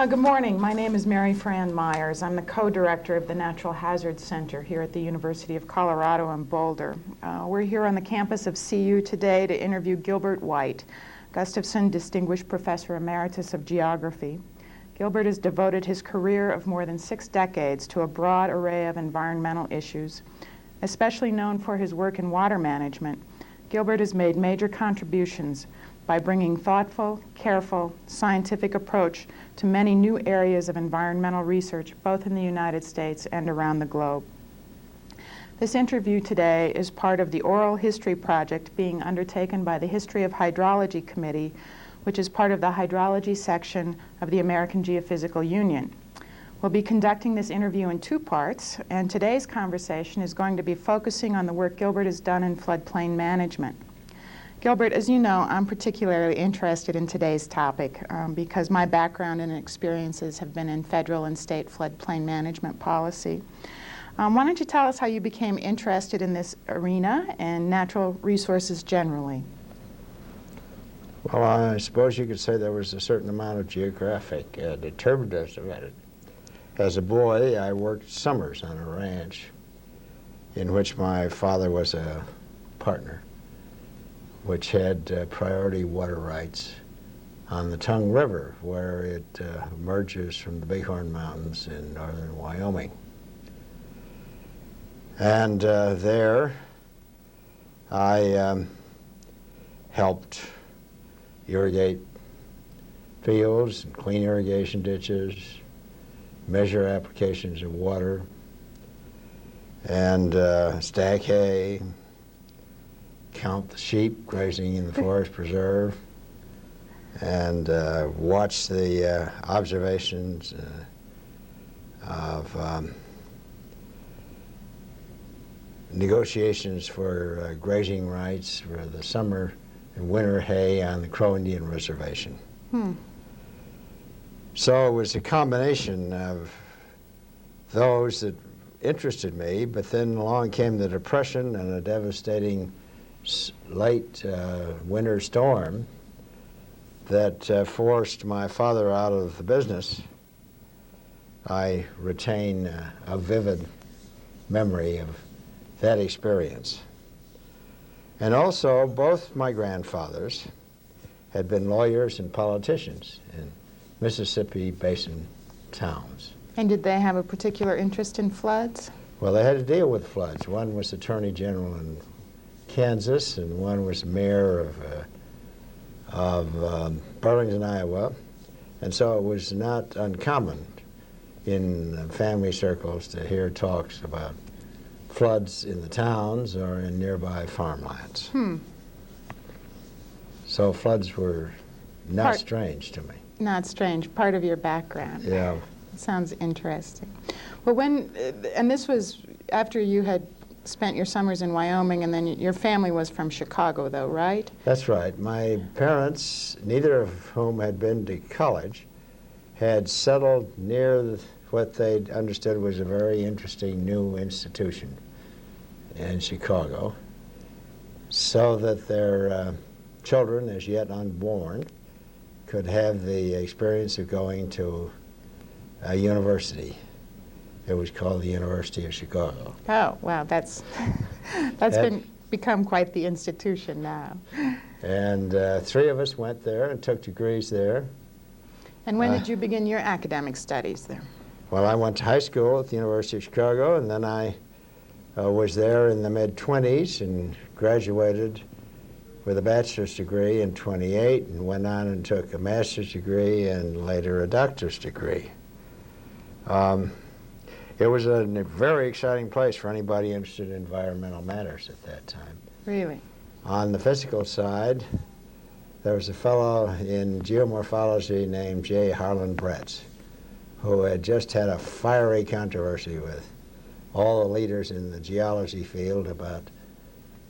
Good morning. My name is Mary Fran Myers. I'm the co-director of the Natural Hazards Center here at the University of Colorado in Boulder. We're here on the campus of CU today to interview Gilbert White, Gustafson Distinguished Professor Emeritus of Geography. Gilbert has devoted his career of more than 6 decades to a broad array of environmental issues. Especially known for his work in water management, Gilbert has made major contributions by bringing thoughtful, careful, scientific approach to many new areas of environmental research, both in the United States and around the globe. This interview today is part of the oral history project being undertaken by the History of Hydrology Committee, which is part of the Hydrology section of the American Geophysical Union. We'll be conducting this interview in 2 parts, and today's conversation is going to be focusing on the work Gilbert has done in floodplain management. Gilbert, as you know, I'm particularly interested in today's topic because my background and experiences have been in federal and state floodplain management policy. Why don't you tell us how you became interested in this arena and natural resources generally? Well, I suppose you could say there was a certain amount of geographic determinism in it. As a boy, I worked summers on a ranch in which my father was a partner, which had priority water rights on the Tongue River, where it emerges from the Bighorn Mountains in northern Wyoming. And there I helped irrigate fields and clean irrigation ditches, measure applications of water, and stack hay, count the sheep grazing in the forest preserve, and watch the observations of negotiations for grazing rights for the summer and winter hay on the Crow Indian Reservation. So it was a combination of those that interested me, but then along came the Depression and a devastating late winter storm that forced my father out of the business. I retain a vivid memory of that experience. And also, both my grandfathers had been lawyers and politicians in Mississippi Basin towns. And did they have a particular interest in floods? Well, they had to deal with floods. One was Attorney General in Kansas, and one was mayor of Burlington, Iowa. And so it was not uncommon in family circles to hear talks about floods in the towns or in nearby farmlands. So floods were not strange to me. Not strange, part of your background. Yeah. Sounds interesting. Well, and this was after you had spent your summers in Wyoming, and then your family was from Chicago, though, right? That's right. My parents, neither of whom had been to college, had settled near what they understood was a very interesting new institution in Chicago, so that their children, as yet unborn, could have the experience of going to a university. It was called the University of Chicago. Oh, wow, that's become quite the institution now. And 3 of us went there and took degrees there. And when did you begin your academic studies there? Well, I went to high school at the University of Chicago, and then I was there in the mid-20s and graduated with a bachelor's degree in 28 and went on and took a master's degree and later a doctor's degree. It was a very exciting place for anybody interested in environmental matters at that time. Really? On the physical side, there was a fellow in geomorphology named J. Harlan Bretz, who had just had a fiery controversy with all the leaders in the geology field about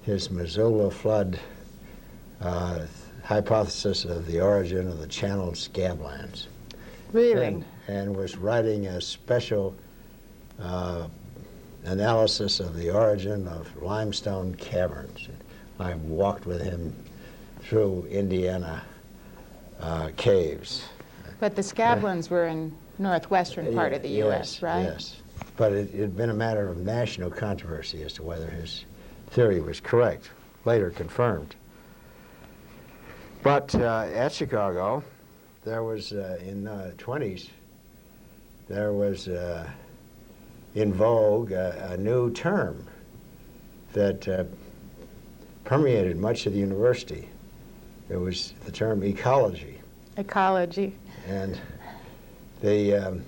his Missoula flood hypothesis of the origin of the channeled scablands. Really? And was writing a special analysis of the origin of limestone caverns. I walked with him through Indiana caves. But the Scablands were in northwestern part of the U.S., right? Yes, but it had been a matter of national controversy as to whether his theory was correct, later confirmed. But at Chicago, there was, in the 20s, there was in vogue a new term that permeated much of the university. It was the term ecology. Ecology. And there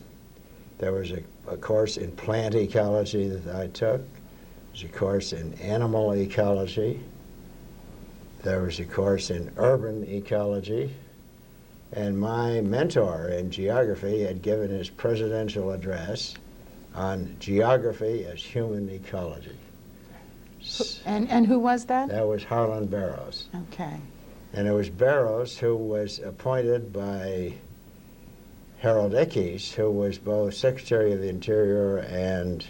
was a course in plant ecology that I took. There was a course in animal ecology. There was a course in urban ecology. And my mentor in geography had given his presidential address on geography as human ecology. And who was that? That was Harlan Barrows. Okay. And it was Barrows who was appointed by Harold Ickes, who was both Secretary of the Interior and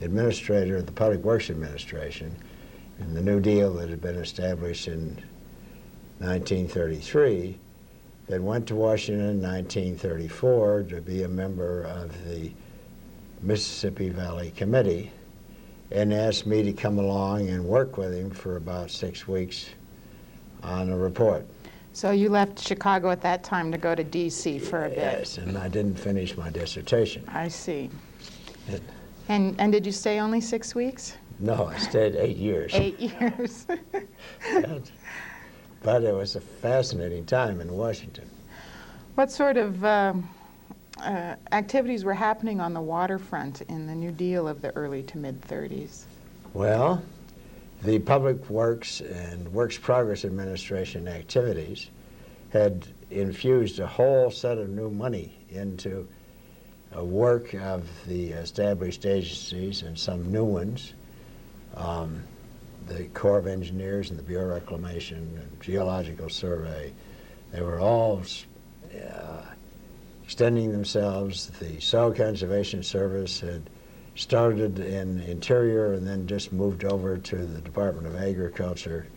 Administrator of the Public Works Administration in the New Deal that had been established in 1933, that went to Washington in 1934 to be a member of the Mississippi Valley Committee, and asked me to come along and work with him for about 6 weeks on a report. So you left Chicago at that time to go to D.C. for a bit. Yes, and I didn't finish my dissertation. I see. It, And did you stay only 6 weeks? no, I stayed 8 years. 8 years. But it was a fascinating time in Washington. What sort of activities were happening on the waterfront in the New Deal of the early to mid-30s? Well, the Public Works and Works Progress Administration activities had infused a whole set of new money into work of the established agencies and some new ones. The Corps of Engineers and the Bureau of Reclamation and Geological Survey, they were all extending themselves. The Soil Conservation Service had started in Interior and then just moved over to the Department of Agriculture.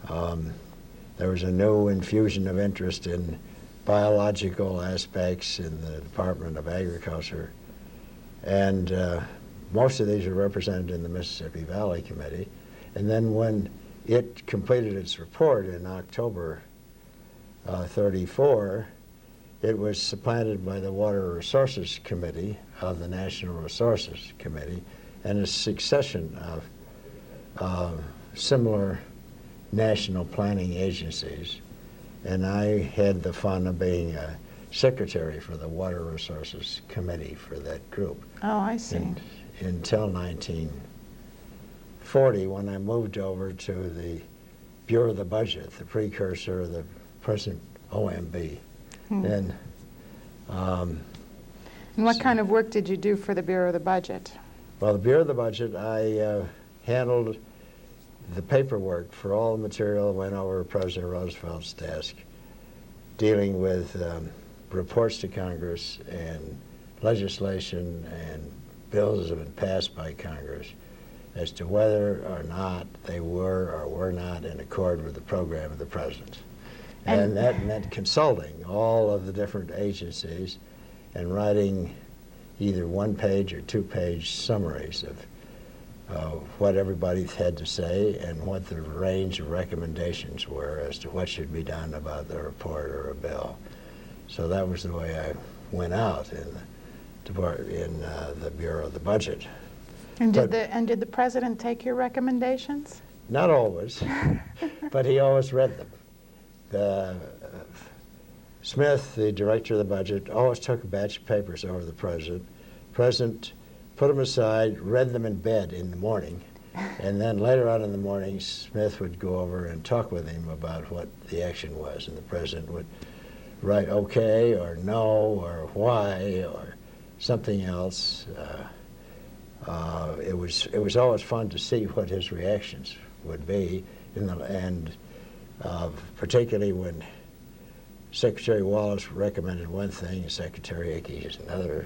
There was a new infusion of interest in biological aspects in the Department of Agriculture. And most of these are represented in the Mississippi Valley Committee. And then when it completed its report in October 34, it was supplanted by the Water Resources Committee of the National Resources Committee, and a succession of similar national planning agencies. And I had the fun of being a secretary for the Water Resources Committee for that group. Oh, I see. Until 1940, when I moved over to the Bureau of the Budget, the precursor of the present OMB. And what kind of work did you do for the Bureau of the Budget? Well, the Bureau of the Budget, I handled the paperwork for all the material that went over President Roosevelt's desk, dealing with reports to Congress and legislation and bills that have been passed by Congress as to whether or not they were or were not in accord with the program of the President. And that meant consulting all of the different agencies and writing either one-page or two-page summaries of what everybody had to say and what the range of recommendations were as to what should be done about the report or a bill. So that was the way I went out in the Bureau of the Budget. And did the President take your recommendations? Not always, but he always read them. Smith, the director of the budget, always took a batch of papers over to the President. President put them aside, read them in bed in the morning, and then later on in the morning, Smith would go over and talk with him about what the action was, and the President would write okay or no or why or something else. It was always fun to see what his reactions would be, and particularly when Secretary Wallace recommended one thing and Secretary Ickes another,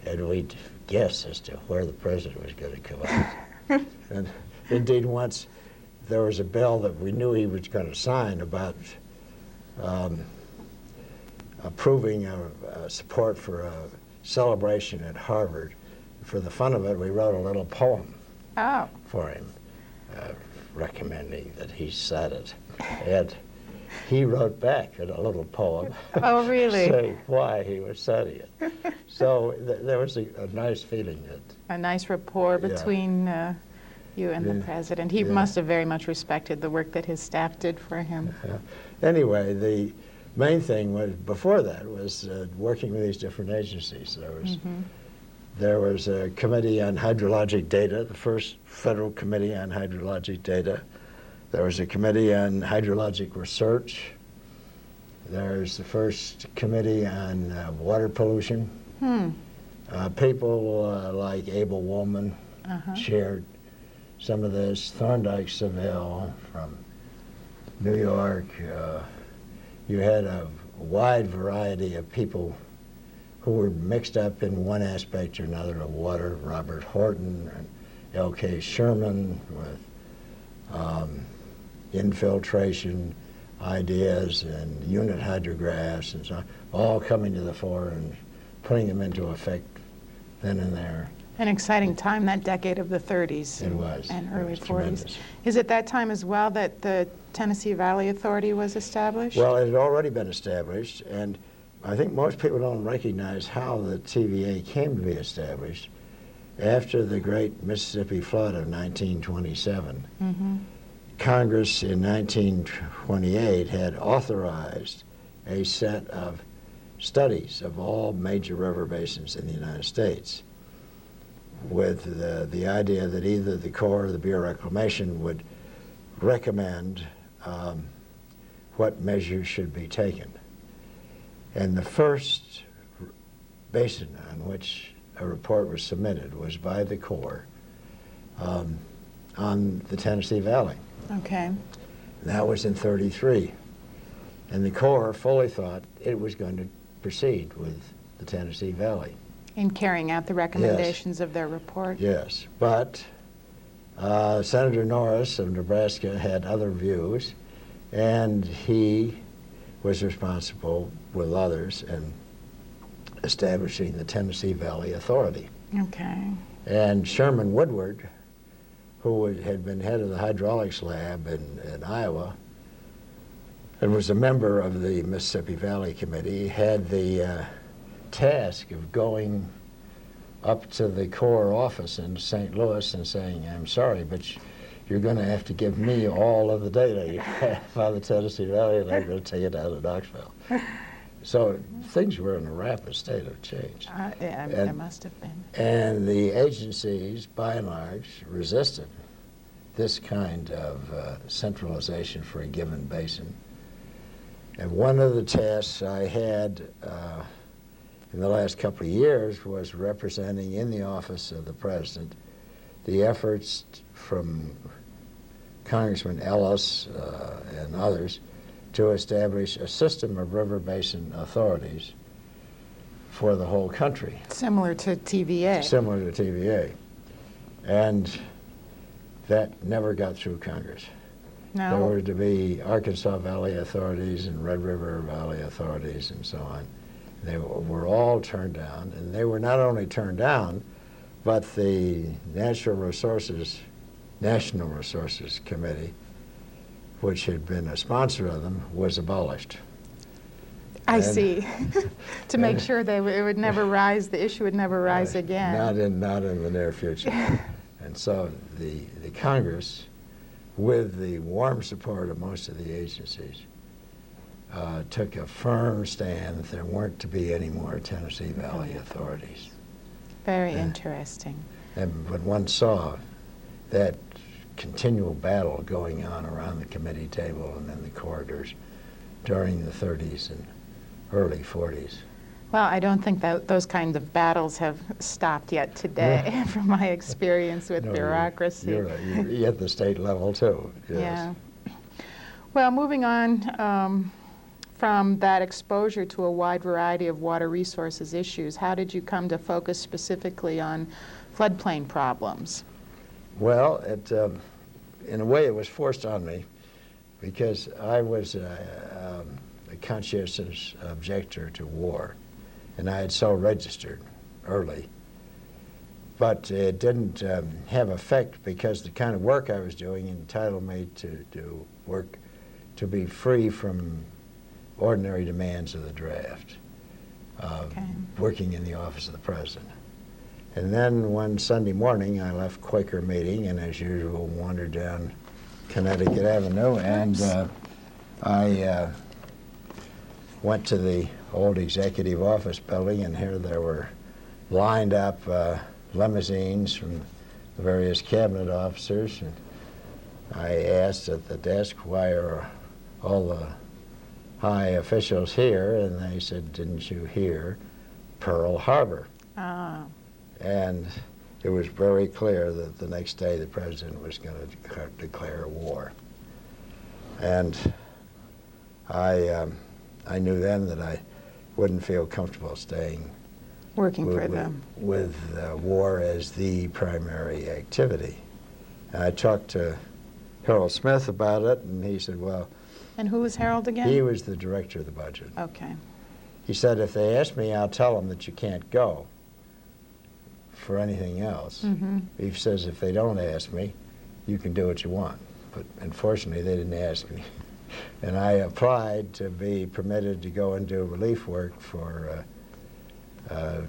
and we'd guess as to where the President was going to come out. And indeed, once there was a bill that we knew he was going to sign about approving support for a celebration at Harvard. For the fun of it, we wrote a little poem for him, recommending that he cite it. And he wrote back in a little poem. Oh, really? Saying why he was citing it. So there was a nice feeling that... A nice rapport between you and the president. He must have very much respected the work that his staff did for him. Anyway, the main thing was, before that, was working with these different agencies. There was a committee on hydrologic data, the first federal committee on hydrologic data. There was a committee on hydrologic research. There's the first committee on water pollution. People like Abel Woolman chaired some of this. Thorndike Seville from New York. You had a wide variety of people who were mixed up in one aspect or another of water. Robert Horton and L.K. Sherman with infiltration ideas and unit hydrographs and so on, all coming to the fore and putting them into effect then and there. An exciting time, that decade of the 30s. It was. And early It was 40s. tremendous. Is it that time as well that the Tennessee Valley Authority was established? Well, it had already been established, and I think most people don't recognize how the TVA came to be established. After the great Mississippi flood of 1927, Congress in 1928 had authorized a set of studies of all major river basins in the United States, with the idea that either the Corps or the Bureau of Reclamation would recommend what measures should be taken. And the first basin on which a report was submitted was by the Corps on the Tennessee Valley. Okay. That was in '33. And the Corps fully thought it was going to proceed with the Tennessee Valley. In carrying out the recommendations of their report? Yes, but Senator Norris of Nebraska had other views, and he was responsible with others in establishing the Tennessee Valley Authority. Okay. And Sherman Woodward, who had been head of the hydraulics lab in Iowa and was a member of the Mississippi Valley Committee, had the task of going up to the Corps office in St. Louis and saying, I'm sorry, but you're going to have to give me all of the data you have on the Tennessee Valley, and I'm going to take it out of Knoxville. So things were in a rapid state of change. Yeah, there must have been. And the agencies, by and large, resisted this kind of centralization for a given basin. And one of the tasks I had in the last couple of years was representing in the office of the president the efforts from Congressman Ellis and others to establish a system of river basin authorities for the whole country. Similar to TVA. Similar to TVA. And that never got through Congress. No. There were to be Arkansas Valley authorities and Red River Valley authorities and so on. They were all turned down, and they were not only turned down, but the National Resources Committee, which had been a sponsor of them, was abolished. I see. To make sure it would never rise, the issue would never rise again. Not in the near future. And so the Congress, with the warm support of most of the agencies, took a firm stand that there weren't to be any more Tennessee Valley authorities. Very interesting. And but one saw that continual battle going on around the committee table and in the corridors during the 30s and early 40s. Well, I don't think that those kinds of battles have stopped yet today, from my experience with bureaucracy. You're at the state level too. Yes. Yeah. Well, moving on from that exposure to a wide variety of water resources issues, how did you come to focus specifically on floodplain problems? Well, in a way it was forced on me, because I was a a conscientious objector to war, and I had so registered early. But it didn't have effect because the kind of work I was doing entitled me to do work to be free from ordinary demands of the draft, working in the office of the president. And then one Sunday morning, I left Quaker meeting and, as usual, wandered down Connecticut Avenue, and I went to the old executive office building, and here there were lined up limousines from the various cabinet officers, and I asked at the desk, why are all the high officials here? And they said, didn't you hear Pearl Harbor? And it was very clear that the next day the president was going to declare war. And I knew then that I wouldn't feel comfortable staying Working for them. With war as the primary activity. And I talked to Harold Smith about it, and he said, well... And who was Harold again? He was the director of the budget. Okay. He said, if they ask me, I'll tell them that you can't go for anything else. Mm-hmm. He says, if they don't ask me, you can do what you want. But unfortunately, they didn't ask me. And I applied to be permitted to go and do relief work for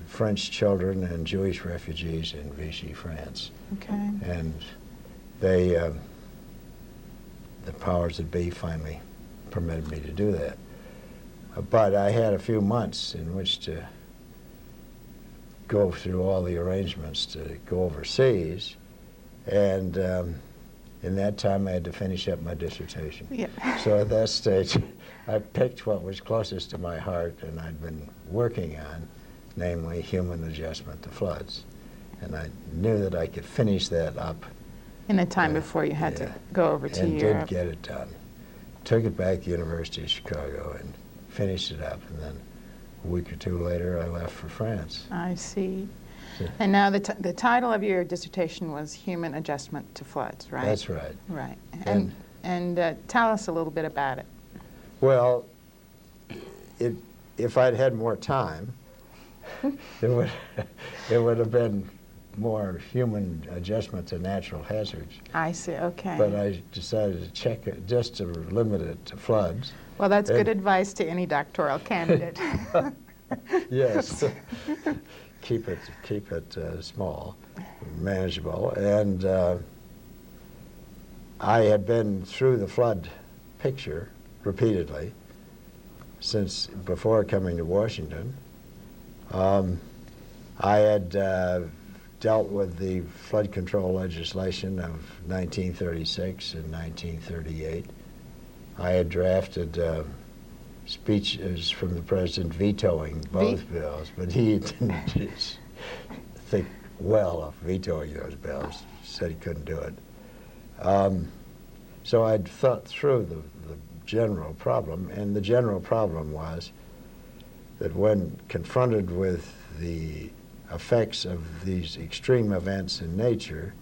French children and Jewish refugees in Vichy, France. Okay. And they, the powers that be finally permitted me to do that. But I had a few months in which to go through all the arrangements to go overseas, and in that time I had to finish up my dissertation. Yeah. So at that stage, I picked what was closest to my heart and I'd been working on, namely human adjustment to floods. And I knew that I could finish that up. In the time before you had to go over to and Europe. did get it done. Took it back to the University of Chicago and finished it up, and then a week or two later I left for France. I see. Yeah. And now the title of your dissertation was Human Adjustment to Floods, right? That's right. Right. And Tell us a little bit about it. Well, if I'd had more time, it would have been more human adjustment to natural hazards. I see, okay. But I decided to check it, just to limit it to floods. Well, that's good advice to any doctoral candidate. Yes. Keep it small, manageable. And I had been through the flood picture repeatedly since before coming to Washington. I had dealt with the flood control legislation of 1936 and 1938. I had drafted speeches from the president vetoing both bills, but he didn't think well of vetoing those bills. Said he couldn't do it. So I'd thought through the general problem, and the general problem was that when confronted with the effects of these extreme events in nature,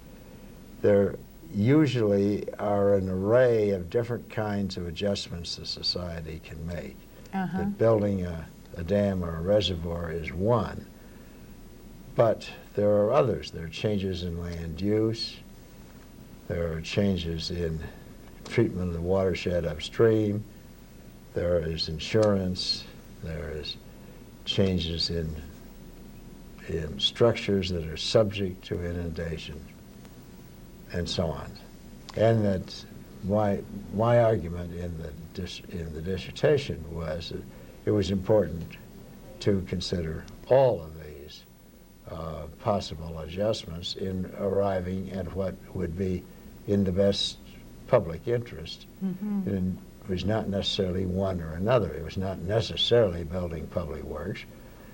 there usually are an array of different kinds of adjustments that society can make. That building a dam or a reservoir is one, but there are others. There are changes in land use, there are changes in treatment of the watershed upstream, there is insurance, there is changes in structures that are subject to inundation, and so on. And that my argument in the dissertation was that it was important to consider all of these possible adjustments in arriving at what would be in the best public interest. And it was not necessarily one or another. It was not necessarily building public works.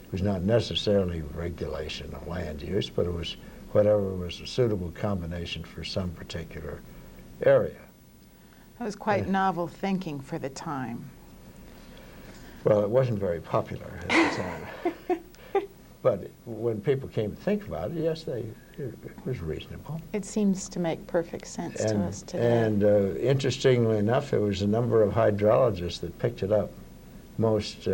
It was not necessarily regulation of land use, but it was whatever was a suitable combination for some particular area. That was quite novel thinking for the time. Well, it wasn't very popular at the time. But when people came to think about it, yes, it was reasonable. It seems to make perfect sense to us today. And interestingly enough, it was a number of hydrologists that picked it up most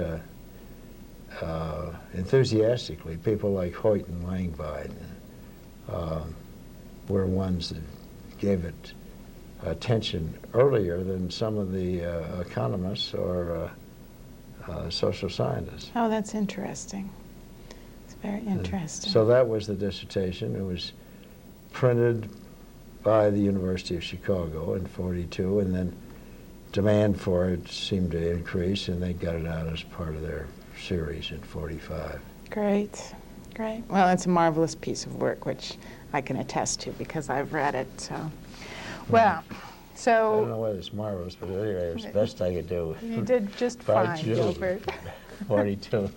enthusiastically. People like Hoyt and Langbein were ones that gave it attention earlier than some of the economists or social scientists. Oh, that's interesting. It's very interesting. So that was the dissertation. It was printed by the University of Chicago in '42, and then demand for it seemed to increase, and they got it out as part of their series in '45. Great, great. Well, it's a marvelous piece of work, which I can attest to because I've read it. So, well, I don't know whether it's marvelous, but anyway, it was the best I could do. You did just By fine, June. Gilbert. 42.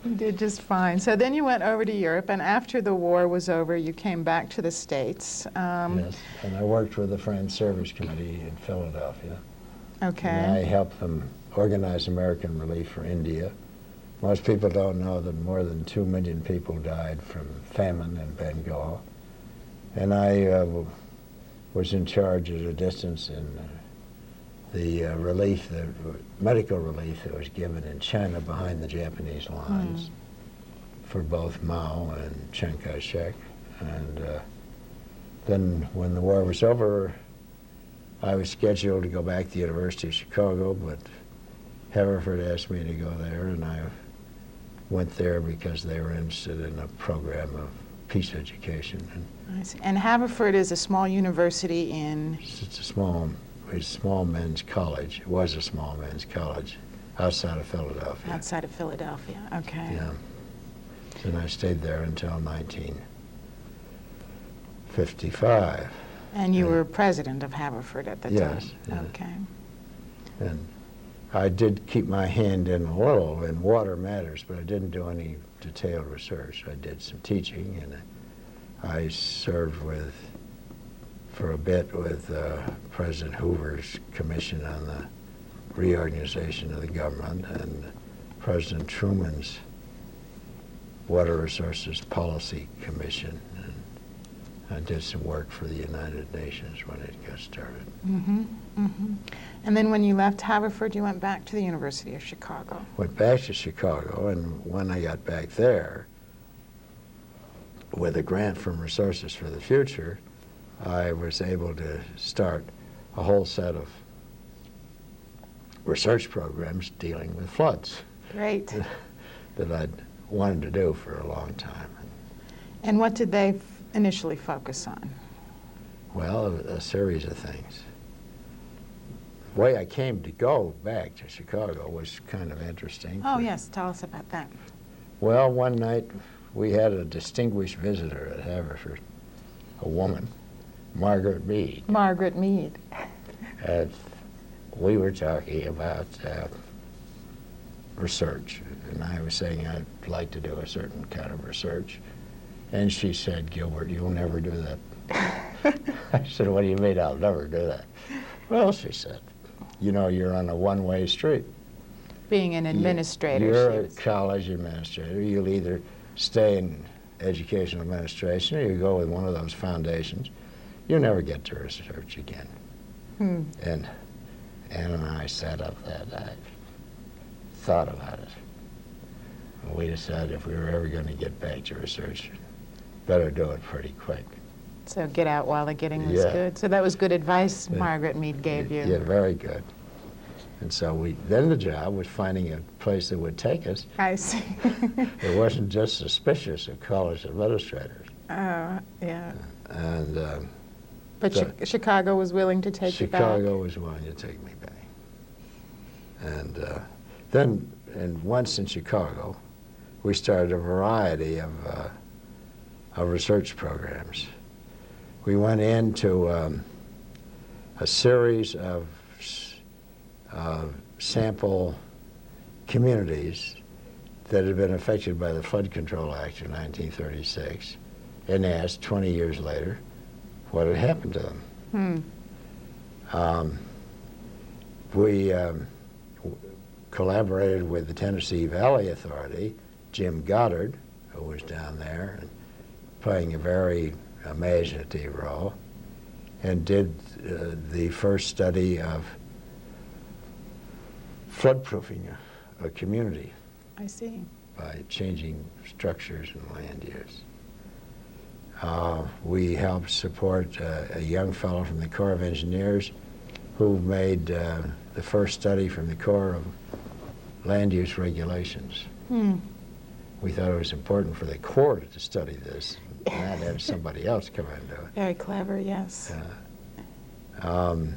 You did just fine. So then you went over to Europe, and after the war was over, you came back to the States. Yes, and I worked with the Friends Service Committee in Philadelphia. Okay. And I helped them organize American relief for India. Most people don't know that more than 2 million people died from famine in Bengal. And I was in charge at a distance in the relief, the medical relief that was given in China behind the Japanese lines for both Mao and Chiang Kai-shek. And then when the war was over, I was scheduled to go back to the University of Chicago, but Haverford asked me to go there, and I went there because they were interested in a program of peace education. I see. And Haverford is a small university in? It's a small men's college. It was a small men's college outside of Philadelphia. Outside of Philadelphia, okay. Yeah. And I stayed there until 1955. And you were president of Haverford at the time? Yes. Yeah. Okay. And I did keep my hand in a little in water matters, but I didn't do any detailed research. I did some teaching, and I served for a bit with President Hoover's commission on the reorganization of the government and President Truman's Water Resources Policy Commission. And I did some work for the United Nations when it got started. Mm-hmm, mm-hmm. And then when you left Haverford, you went back to the University of Chicago. Went back to Chicago, and when I got back there, with a grant from Resources for the Future, I was able to start a whole set of research programs dealing with floods. Great. That I'd wanted to do for a long time. And what did they initially focus on? Well, a series of things. The way I came to go back to Chicago was kind of interesting. Oh, yes. Tell us about that. Well, one night we had a distinguished visitor at Haverford, a woman, Margaret Mead. Margaret Mead. And we were talking about research, and I was saying I'd like to do a certain kind of research. And she said, "Gilbert, you'll never do that." I said, "What do you mean I'll never do that?" "Well," she said, "you know, you're on a one-way street. Being an administrator. You're a college administrator. You'll either stay in educational administration or you go with one of those foundations. You'll never get to research again." And Ann and I sat up that night, thought about it. And we decided if we were ever going to get back to research, better do it pretty quick. So get out while the getting was good. So that was good advice Margaret Mead gave you. Yeah, very good. And so then the job was finding a place that would take us. I see. It wasn't just suspicious of college administrators. Oh, yeah. And but Chicago was willing to take you back? Chicago was willing to take me back. And then, once in Chicago, we started a variety of research programs. We went into a series of sample communities that had been affected by the Flood Control Act of 1936 and asked 20 years later what had happened to them. We collaborated with the Tennessee Valley Authority, Jim Goddard, who was down there and playing a very imaginative role, and did the first study of flood-proofing a community I see. by changing structures and land use. We helped support a young fellow from the Corps of Engineers who made the first study from the Corps of land use regulations. We thought it was important for the Corps to study this, and not have somebody else come into it. Very clever, yes. Um,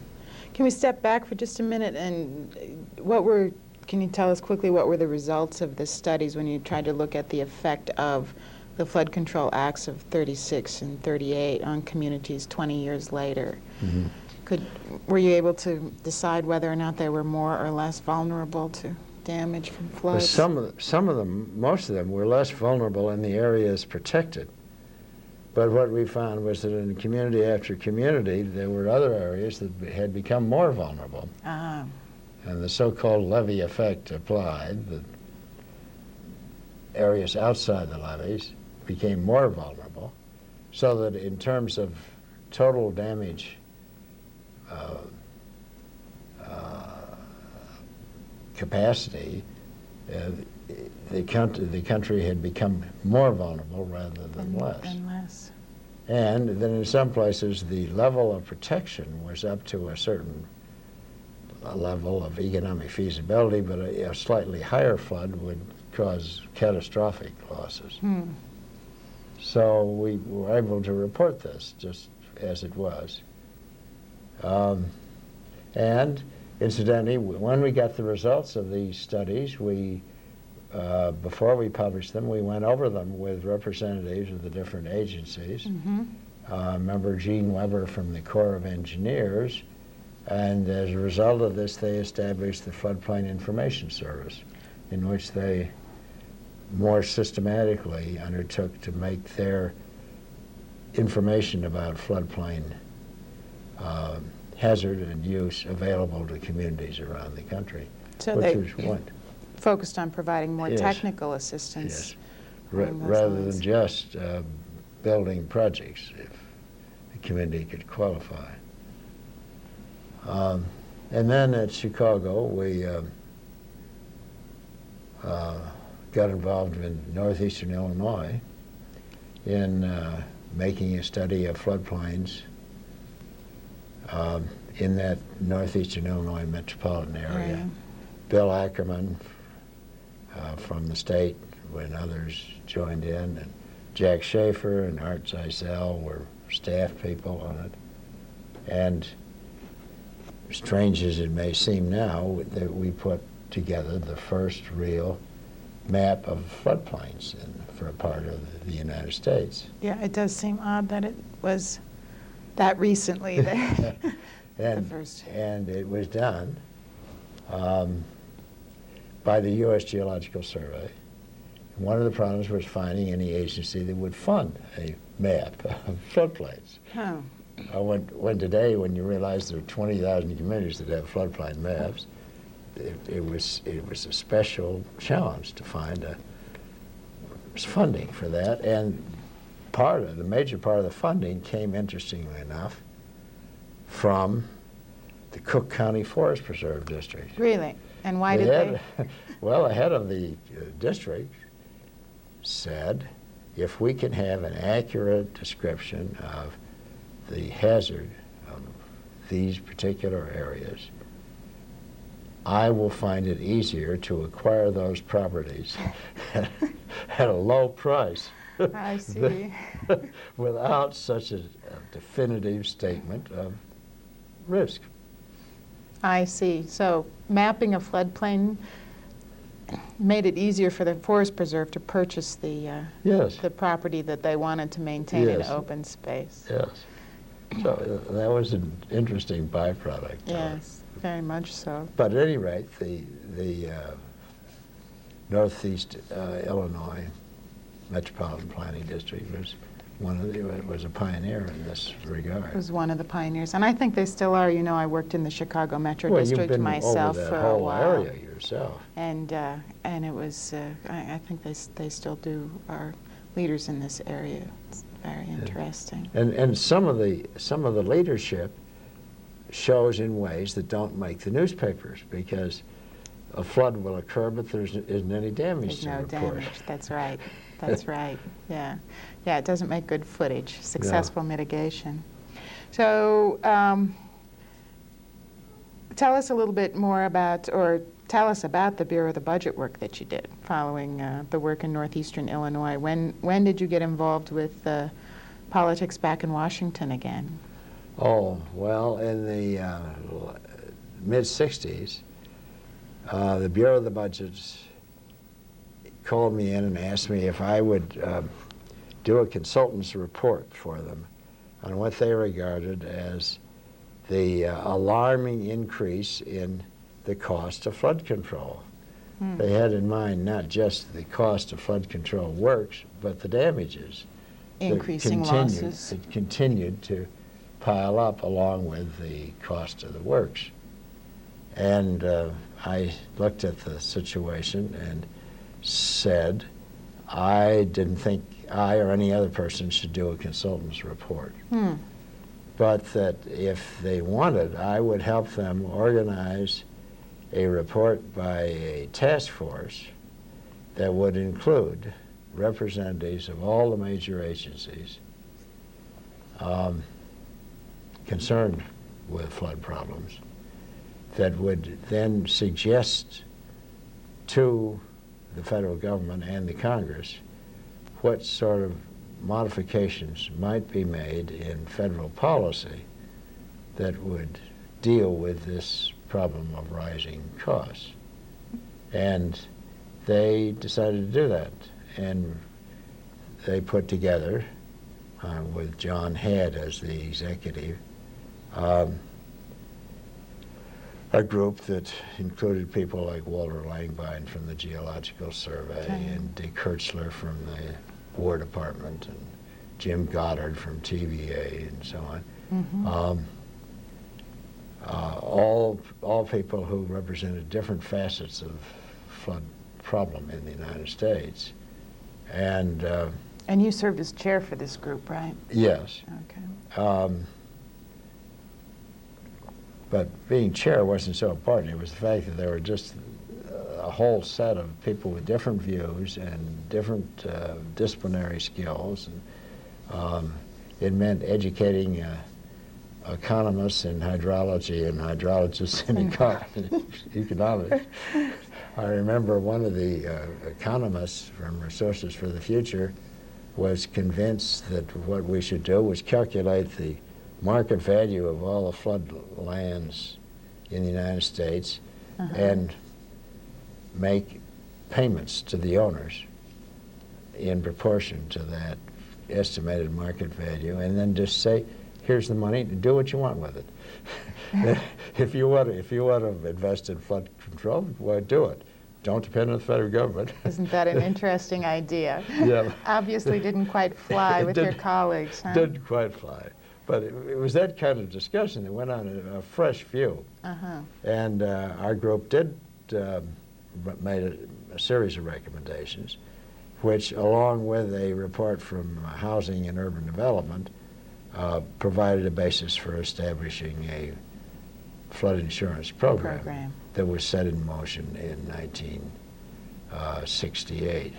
Can we step back for just a minute and can you tell us quickly what were the results of the studies when you tried to look at the effect of the Flood Control Acts of 36 and 38 on communities 20 years later? Were you able to decide whether or not they were more or less vulnerable to damage from Well, floods? some of them, most of them, were less vulnerable in the areas protected. But what we found was that in community after community, there were other areas that had become more vulnerable. Ah, And the so-called levee effect applied. The areas outside the levees became more vulnerable, so that in terms of total damage capacity, the country had become more vulnerable rather than less. And then in some places, the level of protection was up to a certain level of economic feasibility, but a slightly higher flood would cause catastrophic losses. So we were able to report this just as it was. And incidentally, when we got the results of these studies, before we published them, we went over them with representatives of the different agencies. Remember Gene Weber from the Corps of Engineers, and as a result of this, they established the Floodplain Information Service, in which they more systematically undertook to make their information about floodplain hazard and use available to communities around the country. So which they was one. focused on providing more Yes. technical assistance. Yes, along those rather lines. than just building projects, if the community could qualify. And then at Chicago, we got involved in northeastern Illinois in making a study of floodplains in that northeastern Illinois metropolitan area. Right. Bill Ackerman from the state, when others joined in, and Jack Schaefer and Art Zeisel were staff people on it. And strange as it may seem now, that we put together the first real map of floodplains for a part of the United States. Yeah, it does seem odd that it was that recently that the first. And it was done by the U.S. Geological Survey. One of the problems was finding any agency that would fund a map of floodplains. Oh. When today, when you realize there are 20,000 communities that have floodplain maps, it was a special challenge to find funding for that. And the major part of the funding came, interestingly enough, from the Cook County Forest Preserve District. Really? And why did they? Well, the head of the district said, if we can have an accurate description of the hazard of these particular areas, I will find it easier to acquire those properties at a low price. I see. Without such a definitive statement of risk. I see. So mapping a floodplain made it easier for the Forest Preserve to purchase the Yes. the property that they wanted to maintain in Yes. open space. Yes. So that was an interesting byproduct. Yes, very much so. But at any rate, the Northeast Illinois Metropolitan Planning District was a pioneer in this regard. It was one of the pioneers, and I think they still are. You know, I worked in the Chicago Metro Well, District you've been myself over for that a whole while, area yourself. and it was. I think they still are leaders in this area. It's very interesting. And some of the leadership shows in ways that don't make the newspapers, because a flood will occur, but there isn't any damage There's to no report. damage. That's right. That's right. Yeah. Yeah, it doesn't make good footage. Successful mitigation. So tell us a little bit more about, or tell us about the Bureau of the Budget work that you did following the work in northeastern Illinois. When did you get involved with politics back in Washington again? Oh, well, in the mid-'60s, the Bureau of the Budget called me in and asked me if I would do a consultant's report for them on what they regarded as the alarming increase in the cost of flood control. They had in mind not just the cost of flood control works, but the damages. Increasing losses. That continued to pile up along with the cost of the works. And I looked at the situation and said, I didn't think I or any other person should do a consultant's report. But that if they wanted, I would help them organize a report by a task force that would include representatives of all the major agencies concerned with flood problems, that would then suggest to the federal government and the Congress what sort of modifications might be made in federal policy that would deal with this problem of rising costs. And they decided to do that. And they put together, with John Head as the executive, a group that included people like Walter Langbein from the Geological Survey and Dick Hertzler from the War Department and Jim Goddard from TVA and so on. All people who represented different facets of flood problem in the United States. And you served as chair for this group, right? yes. Okay. But being chair wasn't so important. It was the fact that there were just a whole set of people with different views and different disciplinary skills. And, it meant educating economists in hydrology and hydrologists in economics. I remember one of the economists from Resources for the Future was convinced that what we should do was calculate the market value of all the flood lands in the United States and make payments to the owners in proportion to that estimated market value, and then just say, here's the money, do what you want with it. If you want to invest in flood control, well, do it. Don't depend on the federal government. Isn't that an interesting idea? Yeah. Obviously didn't quite fly with your colleagues, huh? Didn't quite fly. But it was that kind of discussion that went on a fresh view. And our group did made a series of recommendations, which, along with a report from Housing and Urban Development, provided a basis for establishing a flood insurance program that was set in motion in 1968.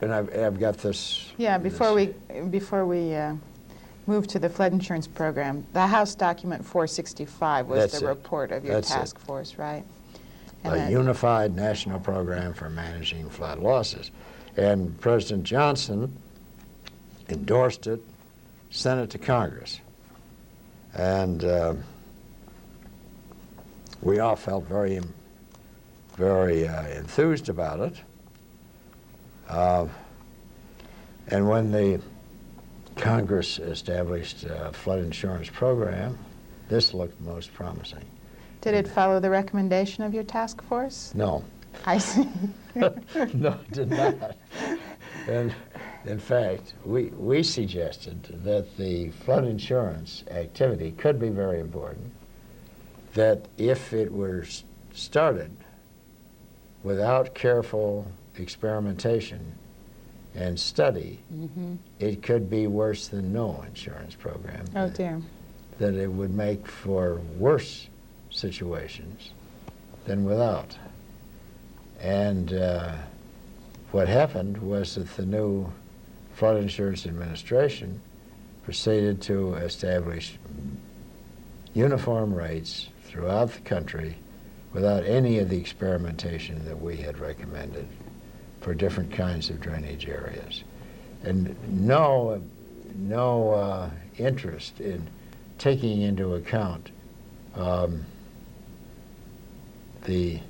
And I've got this. Yeah, before we move to the flood insurance program, the House Document 465 was the report of your task force, right? A unified national program for managing flood losses. And President Johnson endorsed it, sent it to Congress. And we all felt very enthused about it. And when the Congress established a flood insurance program, this looked most promising. Did it follow the recommendation of your task force? No. I see. No, it did not. And in fact, we suggested that the flood insurance activity could be very important, that if it were started without careful experimentation and study, it could be worse than no insurance program. Oh, dear. That it would make for worse situations than without. And what happened was that the new Flood Insurance Administration proceeded to establish uniform rates throughout the country without any of the experimentation that we had recommended for different kinds of drainage areas. And no interest in taking into account the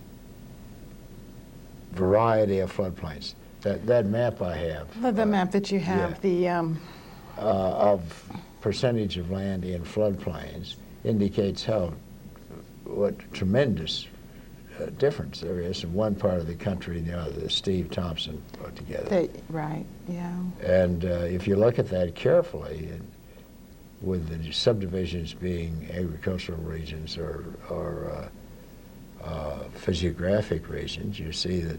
variety of floodplains. That map I have. The map that you have, yeah, of percentage of land in floodplains indicates what tremendous difference there is in one part of the country and the other that Steve Thompson put together. Right, yeah. And if you look at that carefully, with the subdivisions being agricultural regions or physiographic regions, you see that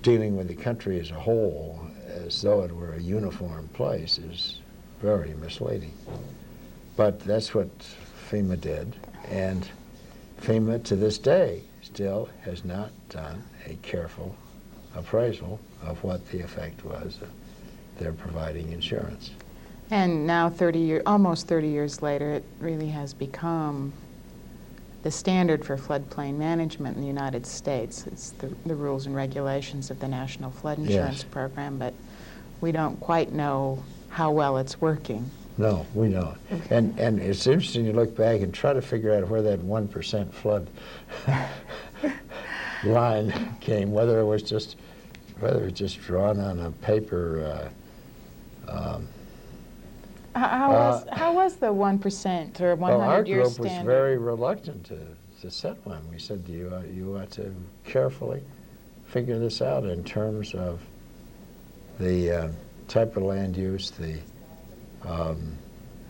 dealing with the country as a whole as though it were a uniform place is very misleading. But that's what FEMA did, and FEMA to this day still has not done a careful appraisal of what the effect was of their providing insurance. And now almost 30 years later, it really has become the standard for floodplain management in the United States. It's the rules and regulations of the National Flood Insurance Yes. Program, but we don't quite know how well it's working. No, we don't. And it's interesting to look back and try to figure out where that 1% flood line came, whether it was just drawn on a paper. How was the 1% or 100-year well, our group standard? was very reluctant to set one. We said, you ought to carefully figure this out in terms of the type of land use, the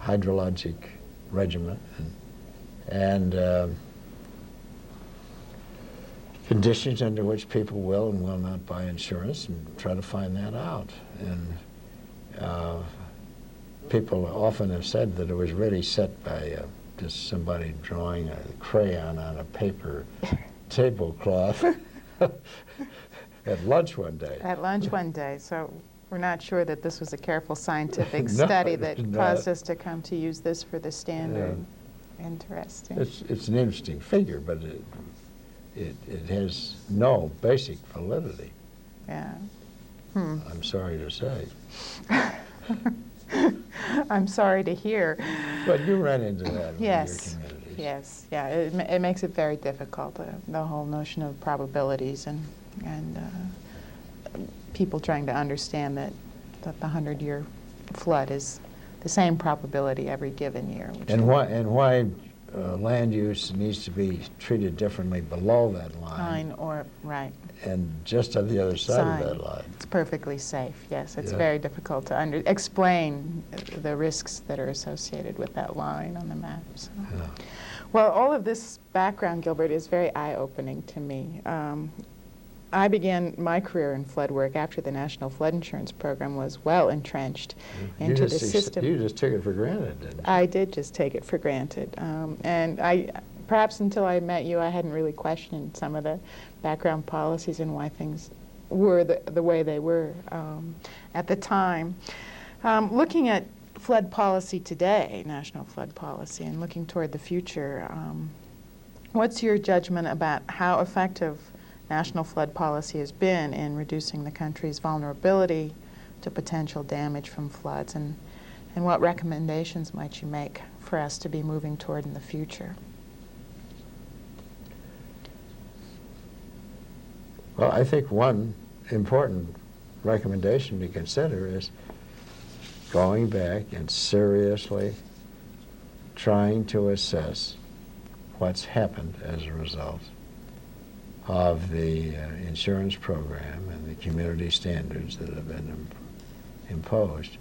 hydrologic regimen, and conditions under which people will and will not buy insurance, and try to find that out. And people often have said that it was really set by just somebody drawing a crayon on a paper tablecloth at lunch one day. At lunch one day, so we're not sure that this was a careful scientific No, study that no. caused us to come to use this for the standard. Yeah. Interesting. It's an interesting figure, but it has no basic validity. Yeah. I'm sorry to say. I'm sorry to hear. But you ran into that Yes. in your communities. Yes. Yeah. It makes it very difficult. The whole notion of probabilities and people trying to understand that the 100-year flood is the same probability every given year. And why land use needs to be treated differently below that line Right. and just on the other side of that line. It's perfectly safe, yes. It's Yeah. very difficult to explain the risks that are associated with that line on the map. So. Yeah. Well, all of this background, Gilbert, is very eye-opening to me. I began my career in flood work after the National Flood Insurance Program was well entrenched into the system. You just took it for granted, didn't you? I did just take it for granted. And perhaps until I met you, I hadn't really questioned some of the background policies and why things were the way they were at the time. Looking at flood policy today, national flood policy, and looking toward the future, what's your judgment about how effective national flood policy has been in reducing the country's vulnerability to potential damage from floods, and what recommendations might you make for us to be moving toward in the future? Well, I think one important recommendation to consider is going back and seriously trying to assess what's happened as a result of the insurance program and the community standards that have been imposed.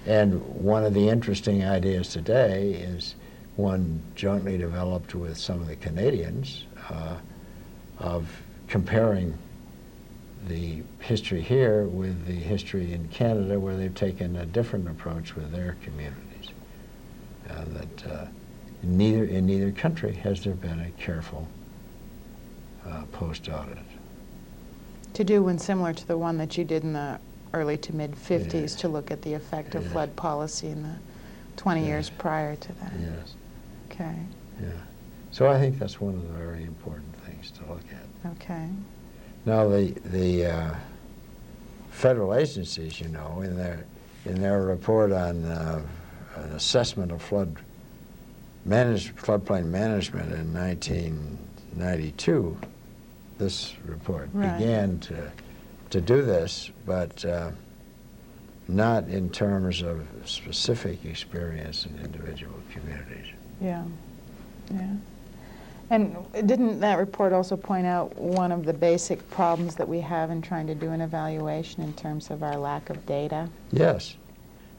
And one of the interesting ideas today is one jointly developed with some of the Canadians of comparing the history here with the history in Canada, where they've taken a different approach with their communities. And that in neither country has there been a careful post-audit. To do one similar to the one that you did in the early to mid-50s Yes. to look at the effect of Yes. flood policy in the 20 Yes. years prior to that. Yes. Okay. Yeah. So I think that's one of the very important things to look at. Okay. Now the federal agencies, in their report on an assessment of floodplain management in 1992, this report Right. began to do this, but not in terms of specific experience in individual communities. Yeah. Yeah. And didn't that report also point out one of the basic problems that we have in trying to do an evaluation in terms of our lack of data? Yes,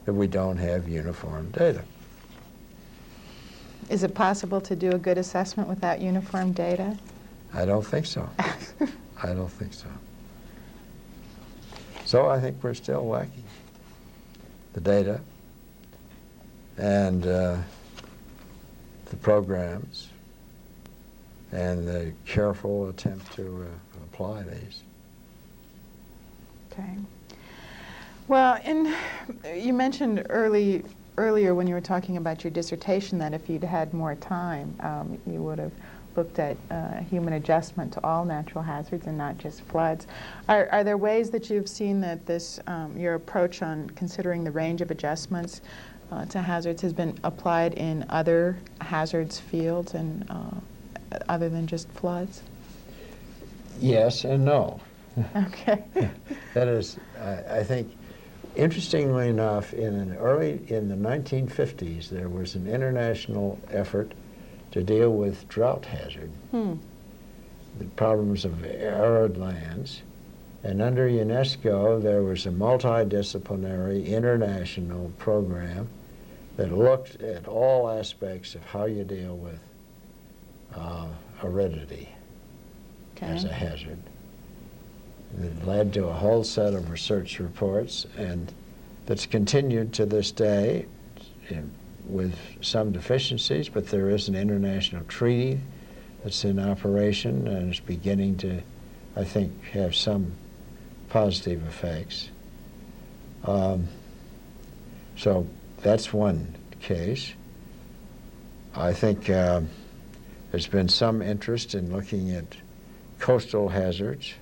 that we don't have uniform data. Is it possible to do a good assessment without uniform data? I don't think so. I don't think so. So I think we're still lacking the data and the programs and the careful attempt to apply these. Okay. Well, you mentioned earlier when you were talking about your dissertation that if you'd had more time, you would have looked at human adjustment to all natural hazards and not just floods. Are there ways that you've seen that your approach on considering the range of adjustments to hazards has been applied in other hazards fields and other than just floods? Yes and no. Okay. That is, I think, interestingly enough, in the 1950s, there was an international effort to deal with drought hazard, the problems of arid lands. And under UNESCO, there was a multidisciplinary international program that looked at all aspects of how you deal with aridity as a hazard. It led to a whole set of research reports, and that's continued to this day with some deficiencies, but there is an international treaty that's in operation and is beginning to, I think, have some positive effects. So that's one case. I think there's been some interest in looking at coastal hazards.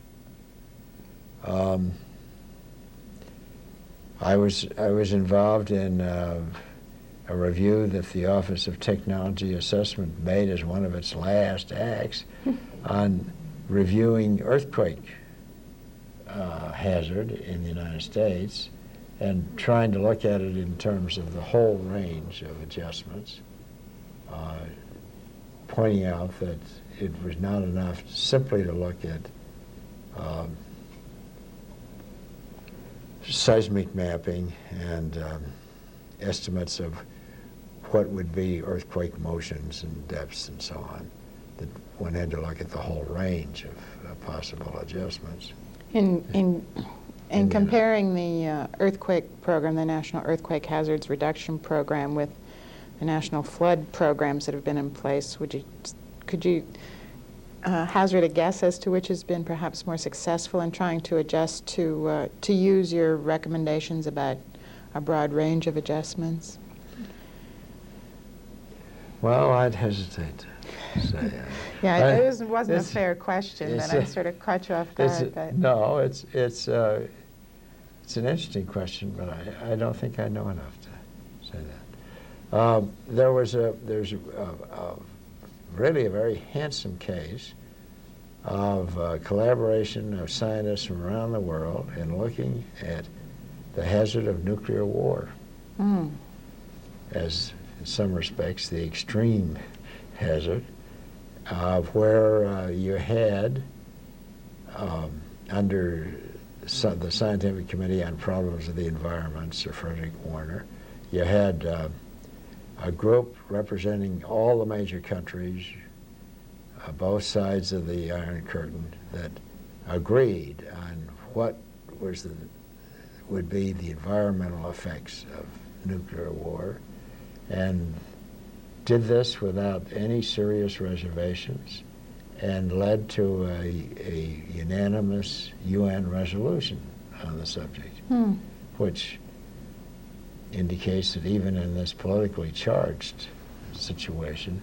I was involved in a review that the Office of Technology Assessment made as one of its last acts on reviewing earthquake hazard in the United States and trying to look at it in terms of the whole range of adjustments, pointing out that it was not enough simply to look at seismic mapping and estimates of what would be earthquake motions and depths and so on. That one had to look at the whole range of possible adjustments. In comparing the earthquake program, the National Earthquake Hazards Reduction Program, with the national flood programs that have been in place, could you hazard a guess as to which has been perhaps more successful in trying to adjust to use your recommendations about a broad range of adjustments? Well, I'd hesitate to say. Yeah, it wasn't a fair question, but I sort of caught you off guard. No, it's an interesting question, but I don't think I know enough to say that. There's really a very handsome case of collaboration of scientists from around the world in looking at the hazard of nuclear war as, in some respects, the extreme hazard of where you had, under the Scientific Committee on Problems of the Environment, Sir Frederick Warner, you had a group representing all the major countries, both sides of the Iron Curtain, that agreed on what would be the environmental effects of nuclear war, and did this without any serious reservations and led to a unanimous UN resolution on the subject, which indicates that even in this politically charged situation,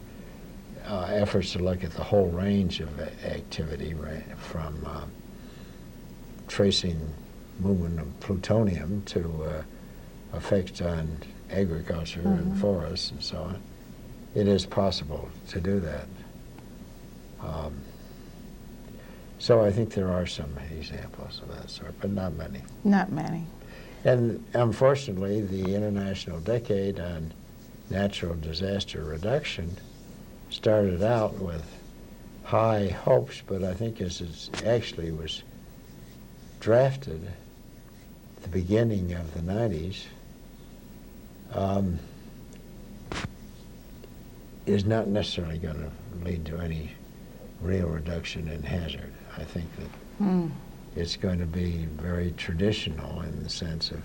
efforts to look at the whole range of activity, right, from tracing movement of plutonium to effects on agriculture and forests and so on, it is possible to do that. So I think there are some examples of that sort, but not many. Not many. And unfortunately, the International Decade on Natural Disaster Reduction started out with high hopes, but I think as it actually was drafted at the beginning of the 90s, is not necessarily going to lead to any real reduction in hazard. I think that it's going to be very traditional in the sense of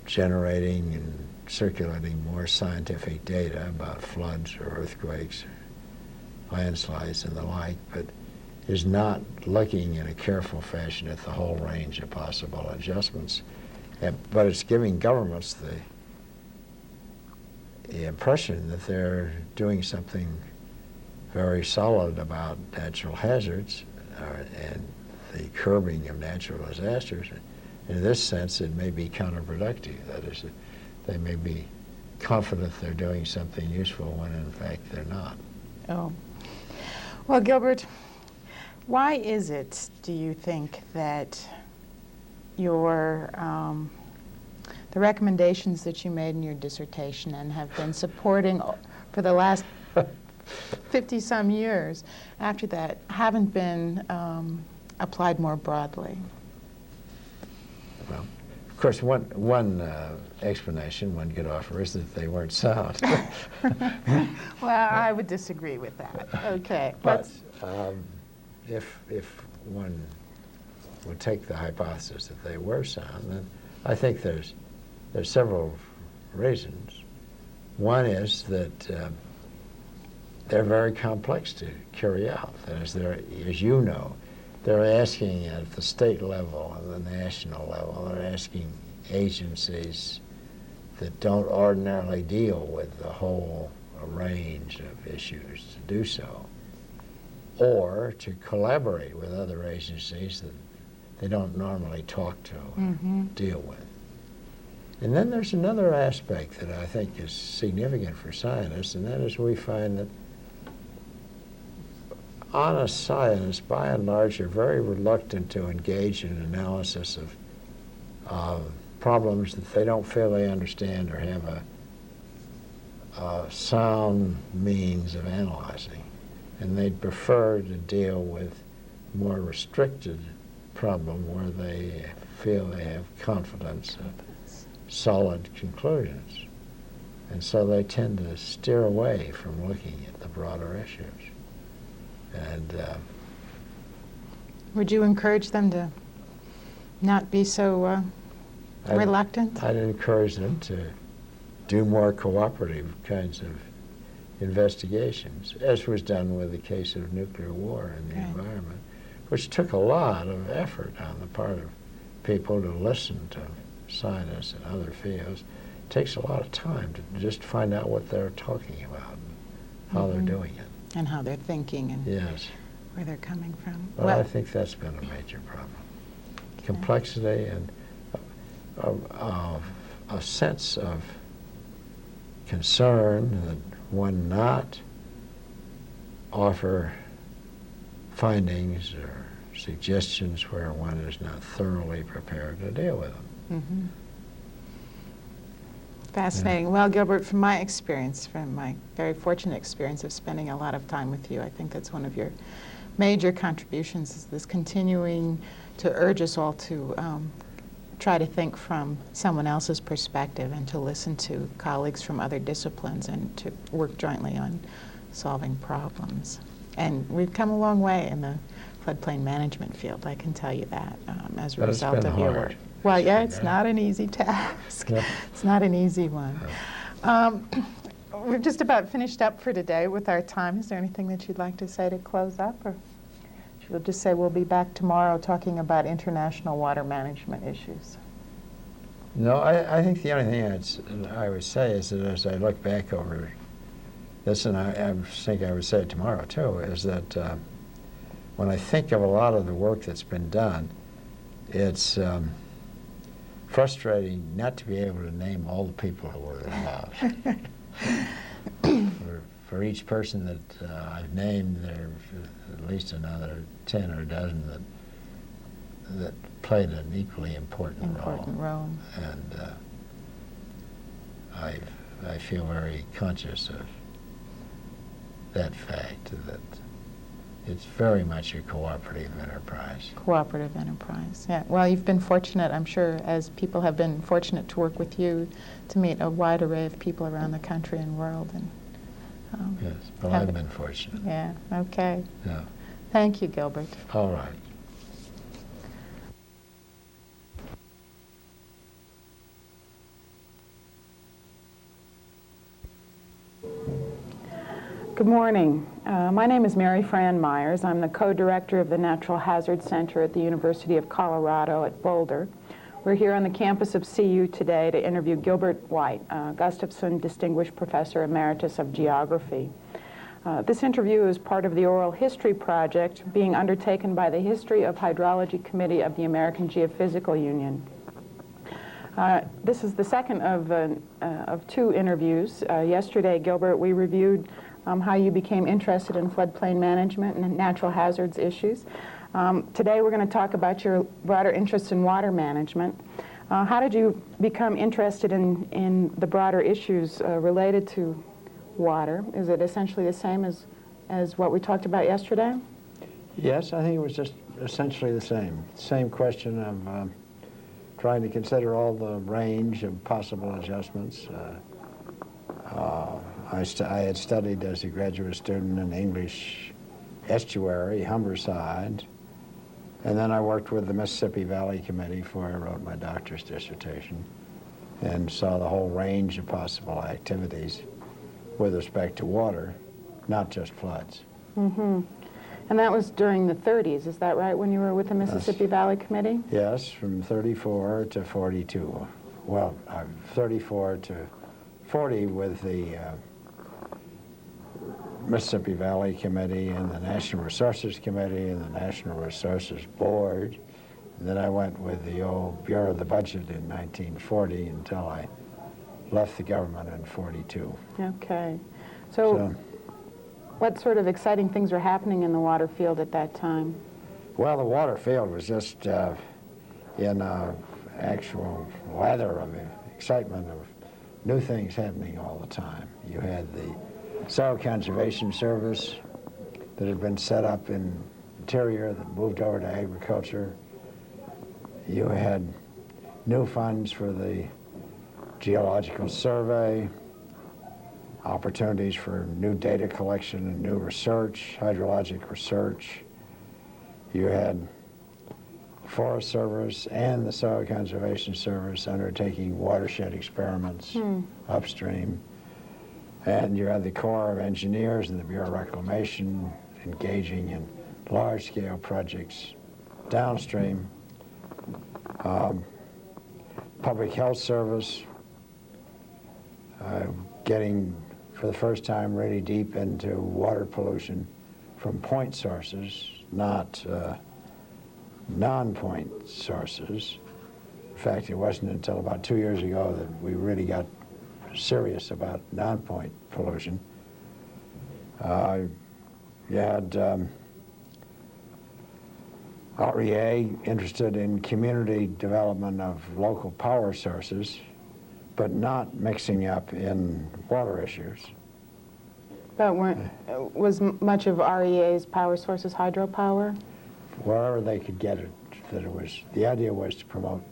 generating and circulating more scientific data about floods or earthquakes, or landslides and the like, but is not looking in a careful fashion at the whole range of possible adjustments. But it's giving governments the impression that they're doing something very solid about natural hazards and the curbing of natural disasters. In this sense, it may be counterproductive. That is, they may be confident they're doing something useful when in fact they're not. Oh. Well, Gilbert, why is it, do you think, that your the recommendations that you made in your dissertation and have been supporting for the last 50-some years after that haven't been applied more broadly? Well, of course, one explanation one could offer is that they weren't sound. Well, I would disagree with that. Okay. But if one would take the hypothesis that they were sound, then I think there's several reasons. One is that they're very complex to carry out. That is, as you know, they're asking at the state level and the national level, they're asking agencies that don't ordinarily deal with the whole range of issues to do so, or to collaborate with other agencies that they don't normally talk to or deal with. And then there's another aspect that I think is significant for scientists, and that is we find that honest scientists, by and large, are very reluctant to engage in analysis of problems that they don't feel they understand or have a sound means of analyzing. And they'd prefer to deal with more restricted problem where they feel they have confidence of solid conclusions. And so they tend to steer away from looking at the broader issues. And would you encourage them to not be so reluctant? I'd encourage them to do more cooperative kinds of investigations, as was done with the case of nuclear war in the environment, which took a lot of effort on the part of people to listen to scientists in other fields. It takes a lot of time to just find out what they're talking about and how they're doing it. And how they're thinking and yes, where they're coming from. Well, I think that's been a major problem. Complexity and a sense of concern that one not offer findings or suggestions where one is not thoroughly prepared to deal with them. Fascinating. Yeah. Well, Gilbert, from my experience, from my very fortunate experience of spending a lot of time with you, I think that's one of your major contributions, is this continuing to urge us all to try to think from someone else's perspective and to listen to colleagues from other disciplines and to work jointly on solving problems. And we've come a long way in the floodplain management field, I can tell you that, as a result of your work. Well, yeah, it's not an easy task. Yeah. It's not an easy one. we're just about finished up for today with our time. Is there anything that you'd like to say to close up? Or we'll just say we'll be back tomorrow talking about international water management issues. No, I think the only thing I would say is that as I look back over this, and I think I would say it tomorrow too, is that when I think of a lot of the work that's been done, it's frustrating not to be able to name all the people who were involved. For each person that I've named, there's at least another 10 or a dozen that played an equally important role. And I feel very conscious of that fact, that it's very much a cooperative enterprise. Cooperative enterprise, yeah. Well, you've been fortunate, I'm sure, as people have been fortunate to work with you, to meet a wide array of people around the country and world. And yes, well, I've been fortunate. Yeah, okay. Yeah. Thank you, Gilbert. All right. Good morning. My name is Mary Fran Myers. I'm the co-director of the Natural Hazard Center at the University of Colorado at Boulder. We're here on the campus of CU today to interview Gilbert White, Gustafson Distinguished Professor Emeritus of Geography. This interview is part of the oral history project being undertaken by the History of Hydrology Committee of the American Geophysical Union. This is the second of two interviews. Yesterday, Gilbert, we reviewed how you became interested in floodplain management and natural hazards issues. Today we're going to talk about your broader interest in water management. How did you become interested in the broader issues related to water? Is it essentially the same as what we talked about yesterday? Yes, I think it was just essentially the same. Same question of trying to consider all the range of possible adjustments. I had studied as a graduate student in English estuary, Humberside, and then I worked with the Mississippi Valley Committee before I wrote my doctor's dissertation, and saw the whole range of possible activities with respect to water, not just floods. Mm-hmm. And that was during the 30s, is that right, when you were with the Mississippi Valley Committee? Yes, from 34 to 42. Well, 34 to 40 with the Mississippi Valley Committee and the National Resources Committee and the National Resources Board. And then I went with the old Bureau of the Budget in 1940 until I left the government in 42. Okay. So what sort of exciting things were happening in the water field at that time? Well, the water field was just in actual lather of excitement of new things happening all the time. You had the Soil Conservation Service that had been set up in Interior that moved over to agriculture. You had new funds for the Geological Survey, opportunities for new data collection and new research, hydrologic research. You had Forest Service and the Soil Conservation Service undertaking watershed experiments upstream. And you had the Corps of Engineers and the Bureau of Reclamation engaging in large-scale projects downstream. Public Health Service getting, for the first time, really deep into water pollution from point sources, not non-point sources. In fact, it wasn't until about 2 years ago that we really got serious about non-point pollution. You had REA interested in community development of local power sources, but not mixing up in water issues. But was much of REA's power sources hydropower? Wherever they could get it, the idea was to promote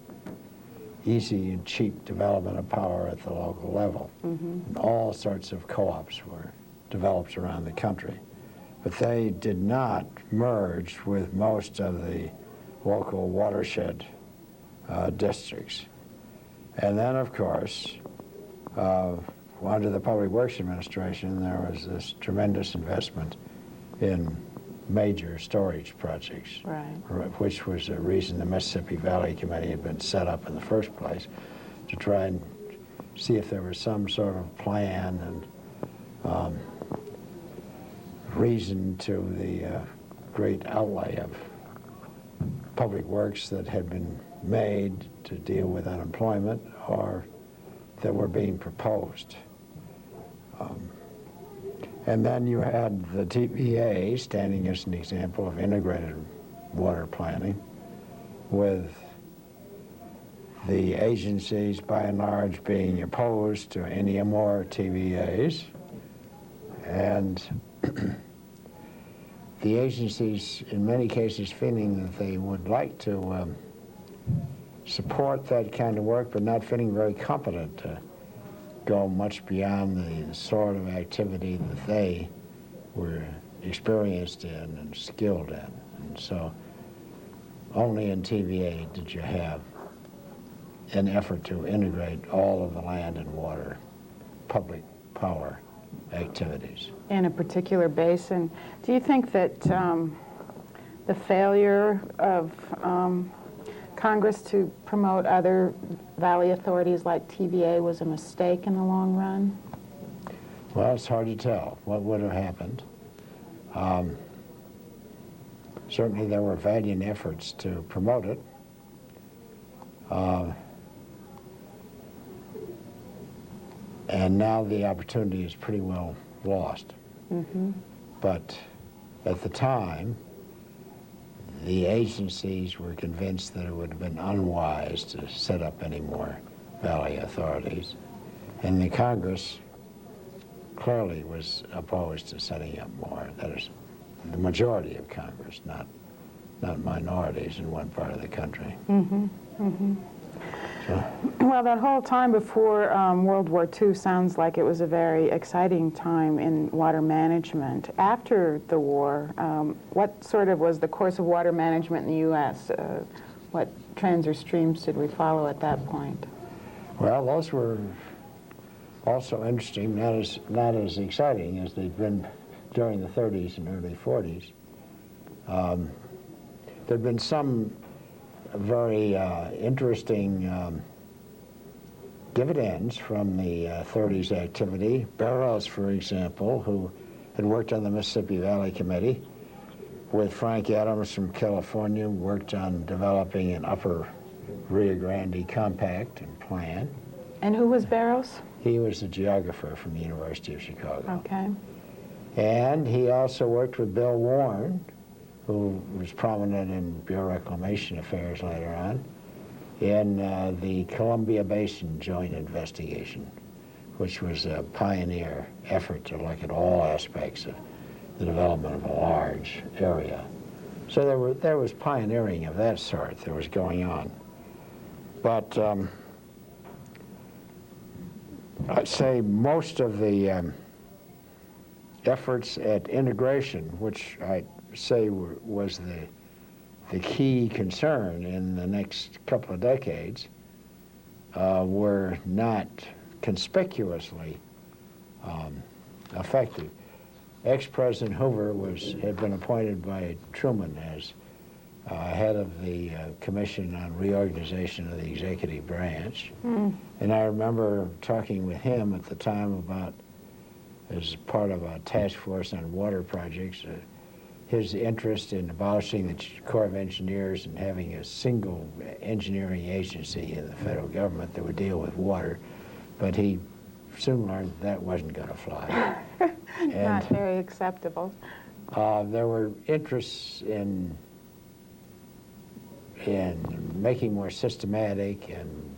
easy and cheap development of power at the local level. Mm-hmm. And all sorts of co-ops were developed around the country. But they did not merge with most of the local watershed districts. And then, of course, under the Public Works Administration, there was this tremendous investment in major storage projects, Right. which was the reason the Mississippi Valley Committee had been set up in the first place, to try and see if there was some sort of plan and reason to the great outlay of public works that had been made to deal with unemployment or that were being proposed. And then you had the TVA standing as an example of integrated water planning, with the agencies by and large being opposed to any more TVAs, and the agencies in many cases feeling that they would like to support that kind of work, but not feeling very competent to go much beyond the sort of activity that they were experienced in and skilled in. And so only in TVA did you have an effort to integrate all of the land and water public power activities. In a particular basin. Do you think that the failure of Congress to promote other valley authorities like TVA was a mistake in the long run? Well, it's hard to tell what would have happened. Certainly there were valiant efforts to promote it. And now the opportunity is pretty well lost. Mm-hmm. But at the time, the agencies were convinced that it would have been unwise to set up any more valley authorities. And the Congress clearly was opposed to setting up more. That is, the majority of Congress, not minorities in one part of the country. Mm-hmm. Mm-hmm. So, Well, that whole time before World War II sounds like it was a very exciting time in water management. After the war, what sort of was the course of water management in the U.S.? What trends or streams did we follow at that point? well, those were also interesting, not as exciting as they'd been during the 30s and early 40s. There'd been some very interesting dividends from the 30s activity. Barrows, for example, who had worked on the Mississippi Valley Committee with Frank Adams from California, worked on developing an upper Rio Grande compact and plan. And who was Barrows? He was a geographer from the University of Chicago. Okay. And he also worked with Bill Warren, who was prominent in Bureau Reclamation affairs later on, in the Columbia Basin Joint Investigation, which was a pioneer effort to look at all aspects of the development of a large area. So there was pioneering of that sort that was going on. But I'd say most of the efforts at integration, which I say was the key concern in the next couple of decades, were not conspicuously effective. Ex-President Hoover had been appointed by Truman as head of the Commission on Reorganization of the Executive Branch. Mm. And I remember talking with him at the time about, as part of a task force on water projects, his interest in abolishing the Corps of Engineers and having a single engineering agency in the federal government that would deal with water. But he soon learned that wasn't going to fly. Not very acceptable. There were interests in making more systematic and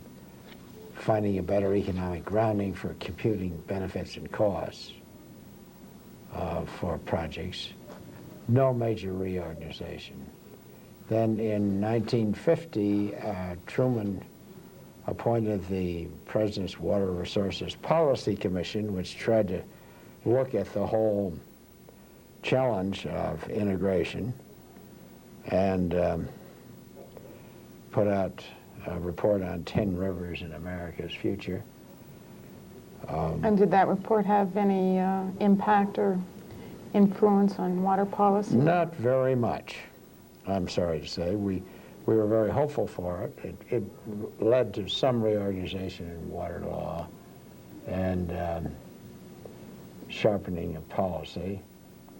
finding a better economic grounding for computing benefits and costs for projects. No major reorganization. Then in 1950, Truman appointed the President's Water Resources Policy Commission, which tried to look at the whole challenge of integration, and put out a report on 10 rivers in America's future. And did that report have any impact or influence on water policy? Not very much, I'm sorry to say. We were very hopeful for it. It led to some reorganization in water law and sharpening of policy.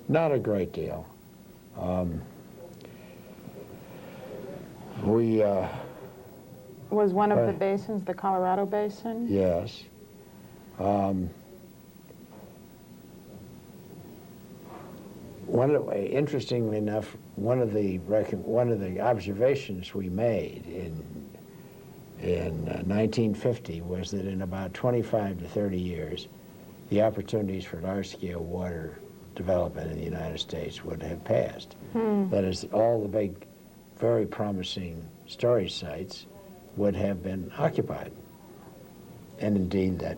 Not a great deal. Was one of the basins the Colorado Basin? Yes. Interestingly enough, one of the observations we made in 1950 was that in about 25 to 30 years, the opportunities for large-scale water development in the United States would have passed. That is, all the big, very promising storage sites would have been occupied. And indeed, that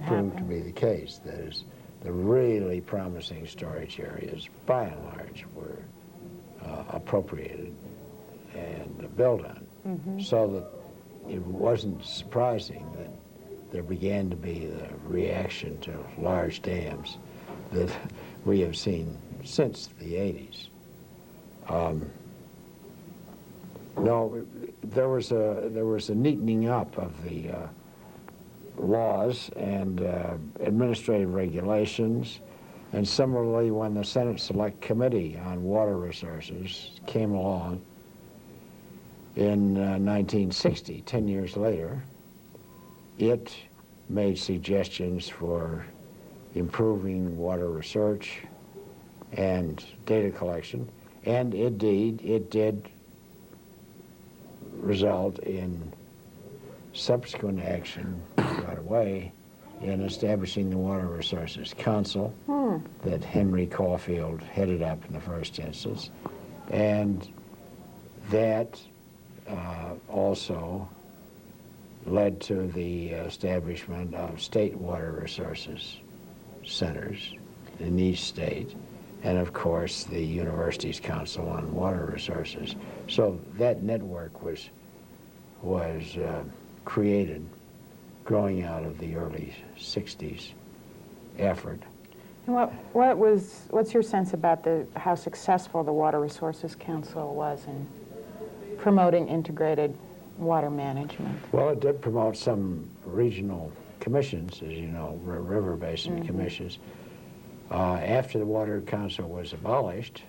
proved to be the case. That is, the really promising storage areas, by and large, were appropriated and built on. So that it wasn't surprising that there began to be the reaction to large dams that we have seen since the 80s. No, there was a neatening up of the laws and administrative regulations, and similarly when the Senate Select Committee on Water Resources came along in 1960, 10 years later, it made suggestions for improving water research and data collection, and indeed it did result in subsequent action right away in establishing the Water Resources Council that Henry Caulfield headed up in the first instance, and that also led to the establishment of state water resources centers in each state, and of course the University's Council on Water Resources. So that network was created growing out of the early 60s effort. And what's your sense about how successful the Water Resources Council was in promoting integrated water management? Well, it did promote some regional commissions, as you know, river basin commissions. After the Water Council was abolished,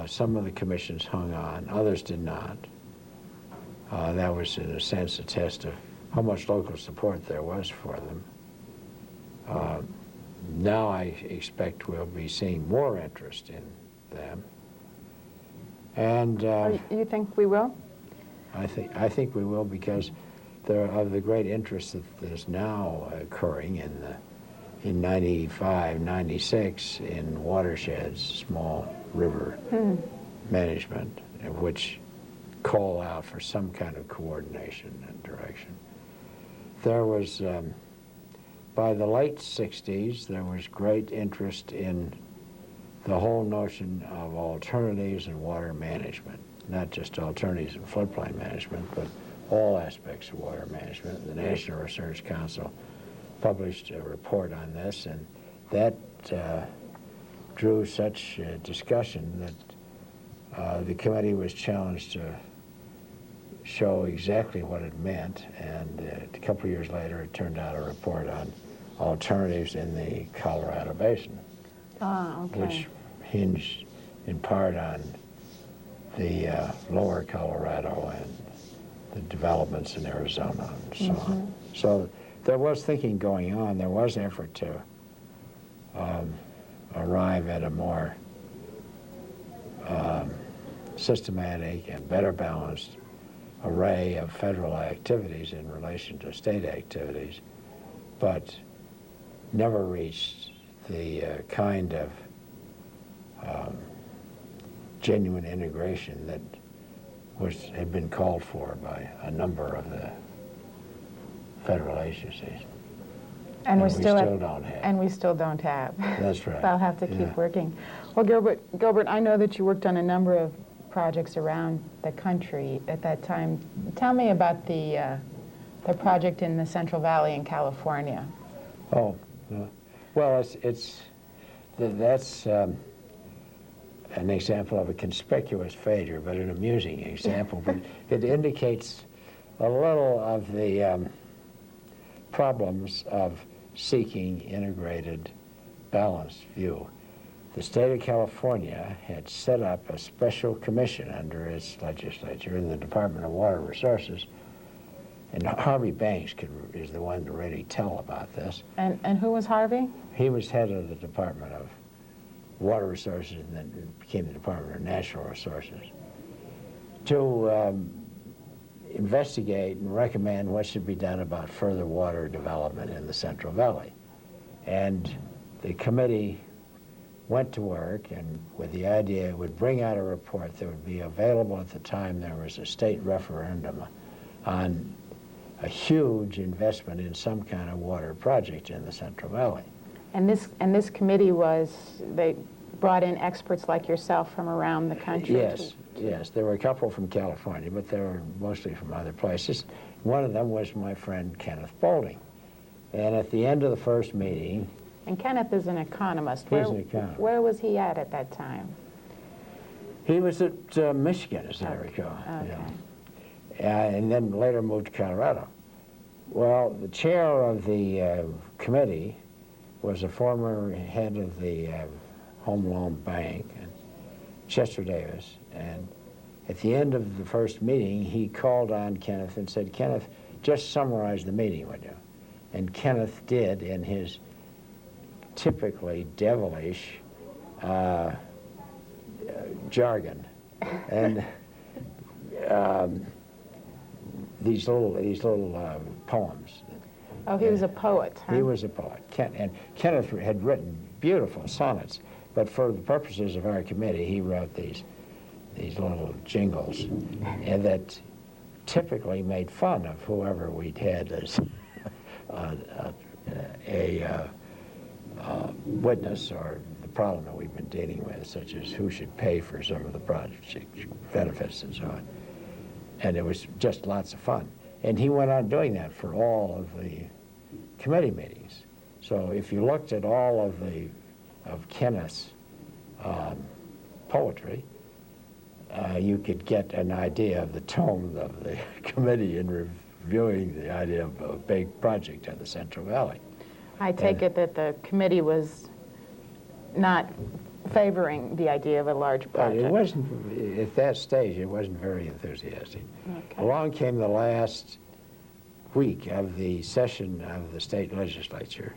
some of the commissions hung on, others did not. That was, in a sense, a test of how much local support there was for them. Now I expect we'll be seeing more interest in them. And you think we will? I think we will, because of the great interest that is now occurring in 95, 96 in watersheds, small river management, which call out for some kind of coordination and direction. There was, by the late 60s, there was great interest in the whole notion of alternatives in water management, not just alternatives in floodplain management, but all aspects of water management. The National Research Council published a report on this, and that drew such discussion that the committee was challenged to show exactly what it meant, and a couple of years later it turned out a report on alternatives in the Colorado Basin, which hinged in part on the lower Colorado and the developments in Arizona and so on. So there was thinking going on. There was effort to arrive at a more systematic and better balanced array of federal activities in relation to state activities, but never reached the kind of genuine integration that had been called for by a number of the federal agencies. And we still don't have. And we still don't have. That's right. They'll have to keep working. Well, Gilbert, I know that you worked on a number of projects around the country at that time. Tell me about the project in the Central Valley in California. Oh, well, that's an example of a conspicuous failure, but an amusing example. But it indicates a little of the problems of seeking integrated, balanced view. The state of California had set up a special commission under its legislature in the Department of Water Resources, and Harvey Banks is the one to really tell about this. And who was Harvey? He was head of the Department of Water Resources, and then it became the Department of Natural Resources, to investigate and recommend what should be done about further water development in the Central Valley. And the committee went to work, and with the idea it would bring out a report that would be available at the time there was a state referendum on a huge investment in some kind of water project in the Central Valley. And this committee they brought in experts like yourself from around the country? Yes. There were a couple from California, but they were mostly from other places. One of them was my friend Kenneth Boulding. And at the end of the first meeting... And Kenneth is an economist. He's an economist. Where was he at that time? He was at Michigan, as I recall. Okay. Yeah. And then later moved to Colorado. Well, the chair of the committee was a former head of the Home Loan Bank, Chester Davis, and at the end of the first meeting, he called on Kenneth and said, "Kenneth, just summarize the meeting, would you?" And Kenneth did in his typically devilish jargon, and these little poems. Oh, he was a poet, huh? He was a poet. And Kenneth had written beautiful sonnets, but for the purposes of our committee, he wrote these little jingles, and that typically made fun of whoever we'd had as a witness or the problem that we've been dealing with, such as who should pay for some of the project benefits and so on. And it was just lots of fun. And he went on doing that for all of the committee meetings. So if you looked at all of Kenneth's poetry, you could get an idea of the tone of the committee in reviewing the idea of a big project in the Central Valley. I take it that the committee was not favoring the idea of a large project. It wasn't, at that stage, it wasn't very enthusiastic. Okay. Along came the last week of the session of the state legislature,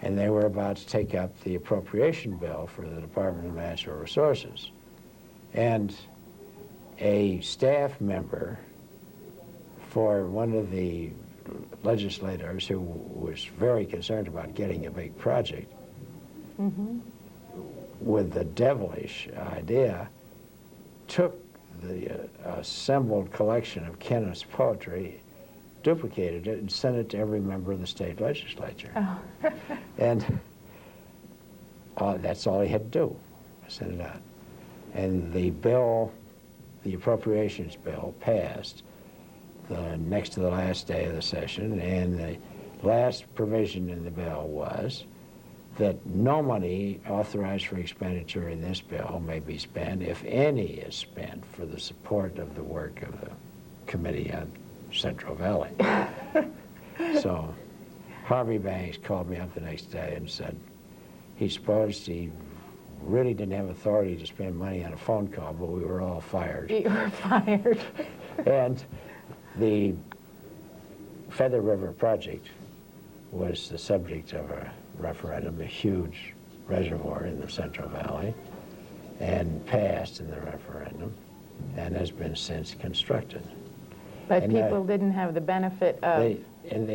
and they were about to take up the appropriation bill for the Department of Natural Resources. And a staff member for one of the legislators who was very concerned about getting a big project, with the devilish idea, took the assembled collection of Kenneth's poetry, duplicated it, and sent it to every member of the state legislature. Oh. And that's all he had to do, send it out. And the bill, the appropriations bill, passed next to the last day of the session, and the last provision in the bill was that no money authorized for expenditure in this bill may be spent, if any is spent, for the support of the work of the Committee on Central Valley. So Harvey Banks called me up the next day and said he supposed he really didn't have authority to spend money on a phone call, but we were all fired. You were fired. And the Feather River project was the subject of a referendum, a huge reservoir in the Central Valley, and passed in the referendum, and has been since constructed. But And people didn't have the benefit of... There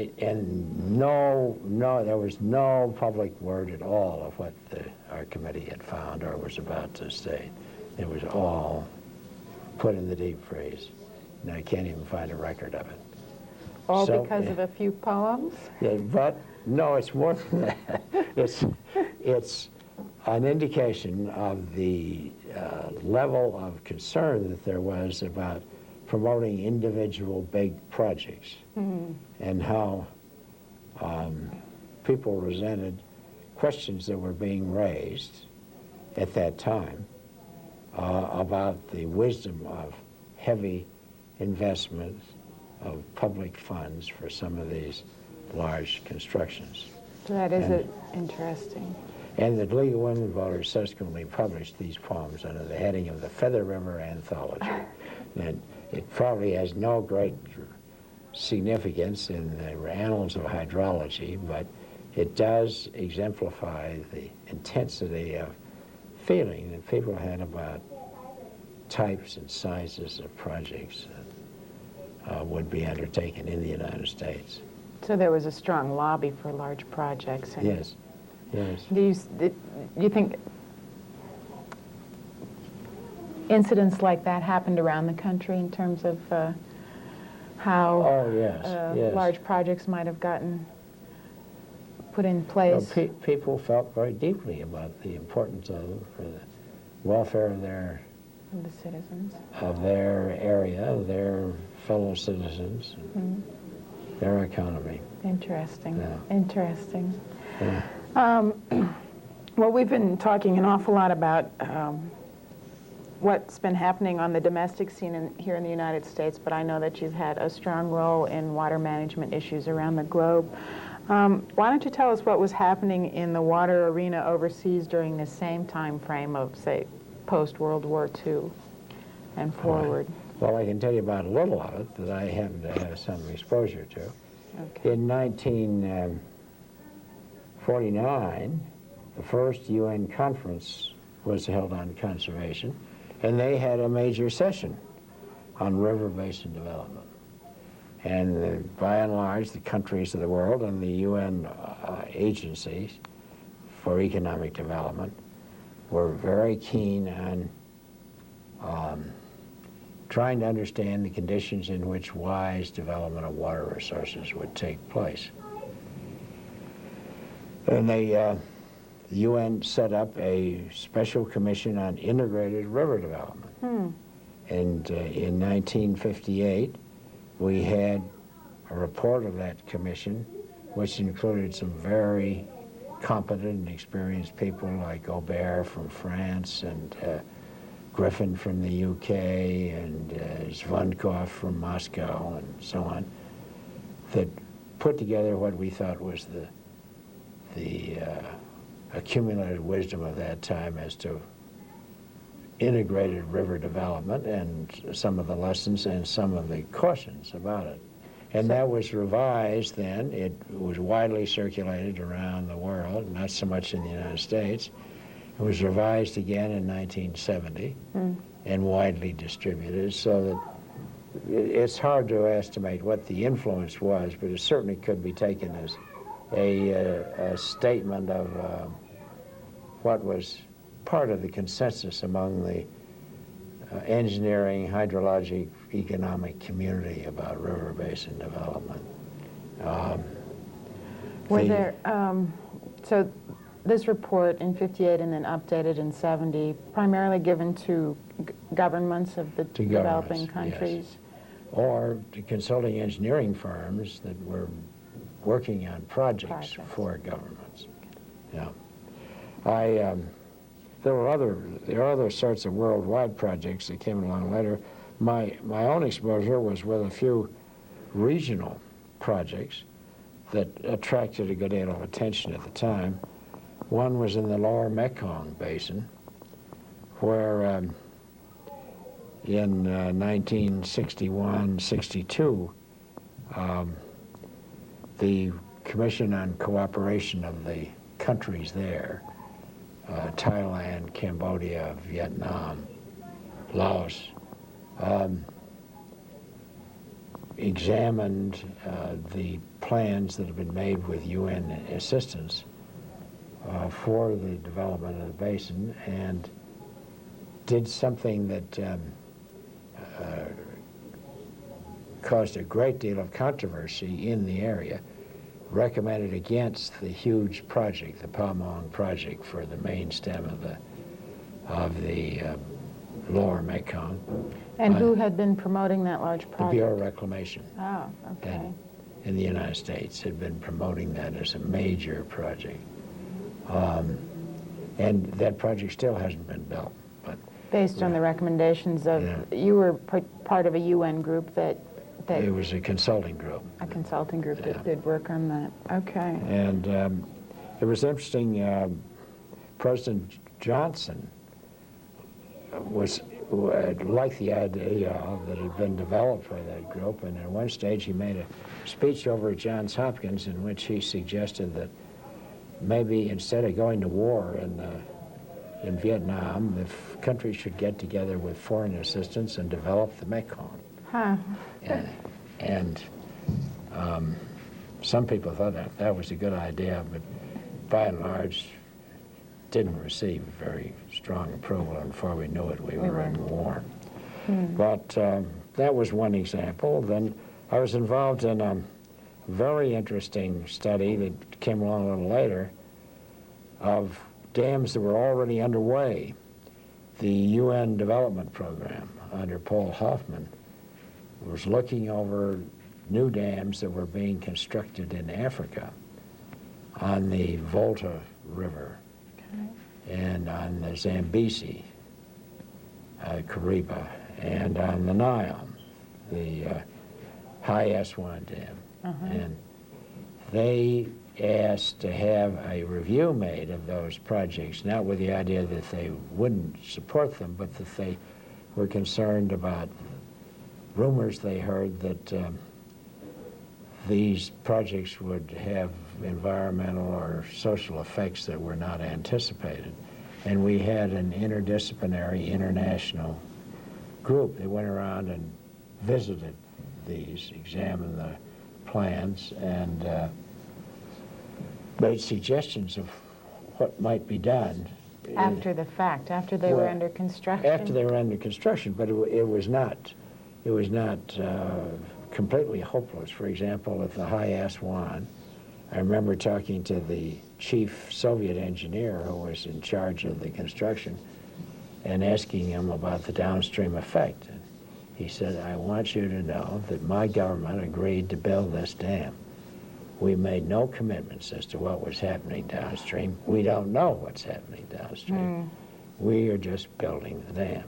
was no public word at all of what our committee had found or was about to say. It was all put in the deep freeze, and I can't even find a record of it. All because of a few poems? Yeah, but no, it's more than that. It's an indication of the level of concern that there was about promoting individual big projects, and how people resented questions that were being raised at that time about the wisdom of heavy investments of public funds for some of these large constructions. So that is interesting. And the League of Women Voters subsequently published these poems under the heading of the Feather River Anthology. And it probably has no great significance in the annals of hydrology, but it does exemplify the intensity of feeling that people had about types and sizes of projects that would be undertaken in the United States. So there was a strong lobby for large projects. And Yes, yes. Do you think incidents like that happened around the country in terms of how Oh, yes, yes. large projects might have gotten put in place? Well, people felt very deeply about the importance of them for the welfare of Of the citizens. area, of their fellow citizens, and their economy. Interesting. Yeah. Interesting. Yeah. Well, we've been talking an awful lot about what's been happening on the domestic scene here in the United States, but I know that you've had a strong role in water management issues around the globe. Why don't you tell us what was happening in the water arena overseas during the same time frame of, say, post-World War II and forward? Well, I can tell you about a little of it that I happen to have some exposure to. Okay. In 1949, the first UN conference was held on conservation, and they had a major session on river basin development. And by and large, the countries of the world and the UN agencies for economic development were very keen on trying to understand the conditions in which wise development of water resources would take place. And the UN set up a special commission on integrated river development. And in 1958, we had a report of that commission, which included some very competent and experienced people like Gilbert from France and Griffin from the UK and Zvonkov from Moscow and so on, that put together what we thought was the accumulated wisdom of that time as to integrated river development and some of the lessons and some of the cautions about it. And that was revised then. It was widely circulated around the world, not so much in the United States. It was revised again in 1970 and widely distributed, so that it's hard to estimate what the influence was, but it certainly could be taken as a statement of what was part of the consensus among the engineering, hydrologic, economic community about river basin development. So this report in 58 and then updated in 70, primarily given to governments of the developing countries? Yes. Or to consulting engineering firms that were working on projects for governments. Yeah. There are other sorts of worldwide projects that came along later. My own exposure was with a few regional projects that attracted a good deal of attention at the time. One was in the lower Mekong Basin, where in 1961-62, the Commission on Cooperation of the countries there, Thailand, Cambodia, Vietnam, Laos, examined the plans that have been made with UN assistance for the development of the basin, and did something that caused a great deal of controversy in the area, recommended against the huge project, the Pamong project for the main stem of the lower Mekong. And who had been promoting that large project? The Bureau of Reclamation. Oh, okay. in the United States had been promoting that as a major project. And that project still hasn't been built. But Based on the recommendations of, you were part of a UN group that it was a consulting group. A consulting group that did work on that. Okay. And it was interesting, President Johnson liked the idea that had been developed by that group, and at one stage he made a speech over at Johns Hopkins in which he suggested that maybe instead of going to war in Vietnam, the countries should get together with foreign assistance and develop the Mekong. Huh. And some people thought that was a good idea, but by and large didn't receive very strong approval, and before we knew it, we were in war. But that was one example. Then I was involved in a very interesting study that came along a little later of dams that were already underway. The UN Development Program under Paul Hoffman was looking over new dams that were being constructed in Africa on the Volta River and on the Zambezi, Kariba, and on the Nile, the High Aswan Dam. And they asked to have a review made of those projects, not with the idea that they wouldn't support them, but that they were concerned about rumors they heard that these projects would have environmental or social effects that were not anticipated. And we had an interdisciplinary international group that went around and visited these, examined the plans, and made suggestions of what might be done. After the fact, after they were under construction? After they were under construction, but it was not completely hopeless. For example, at the High Aswan, I remember talking to the chief Soviet engineer who was in charge of the construction and asking him about the downstream effect. And he said, I want you to know that my government agreed to build this dam. We made no commitments as to what was happening downstream. We don't know what's happening downstream. We are just building the dam.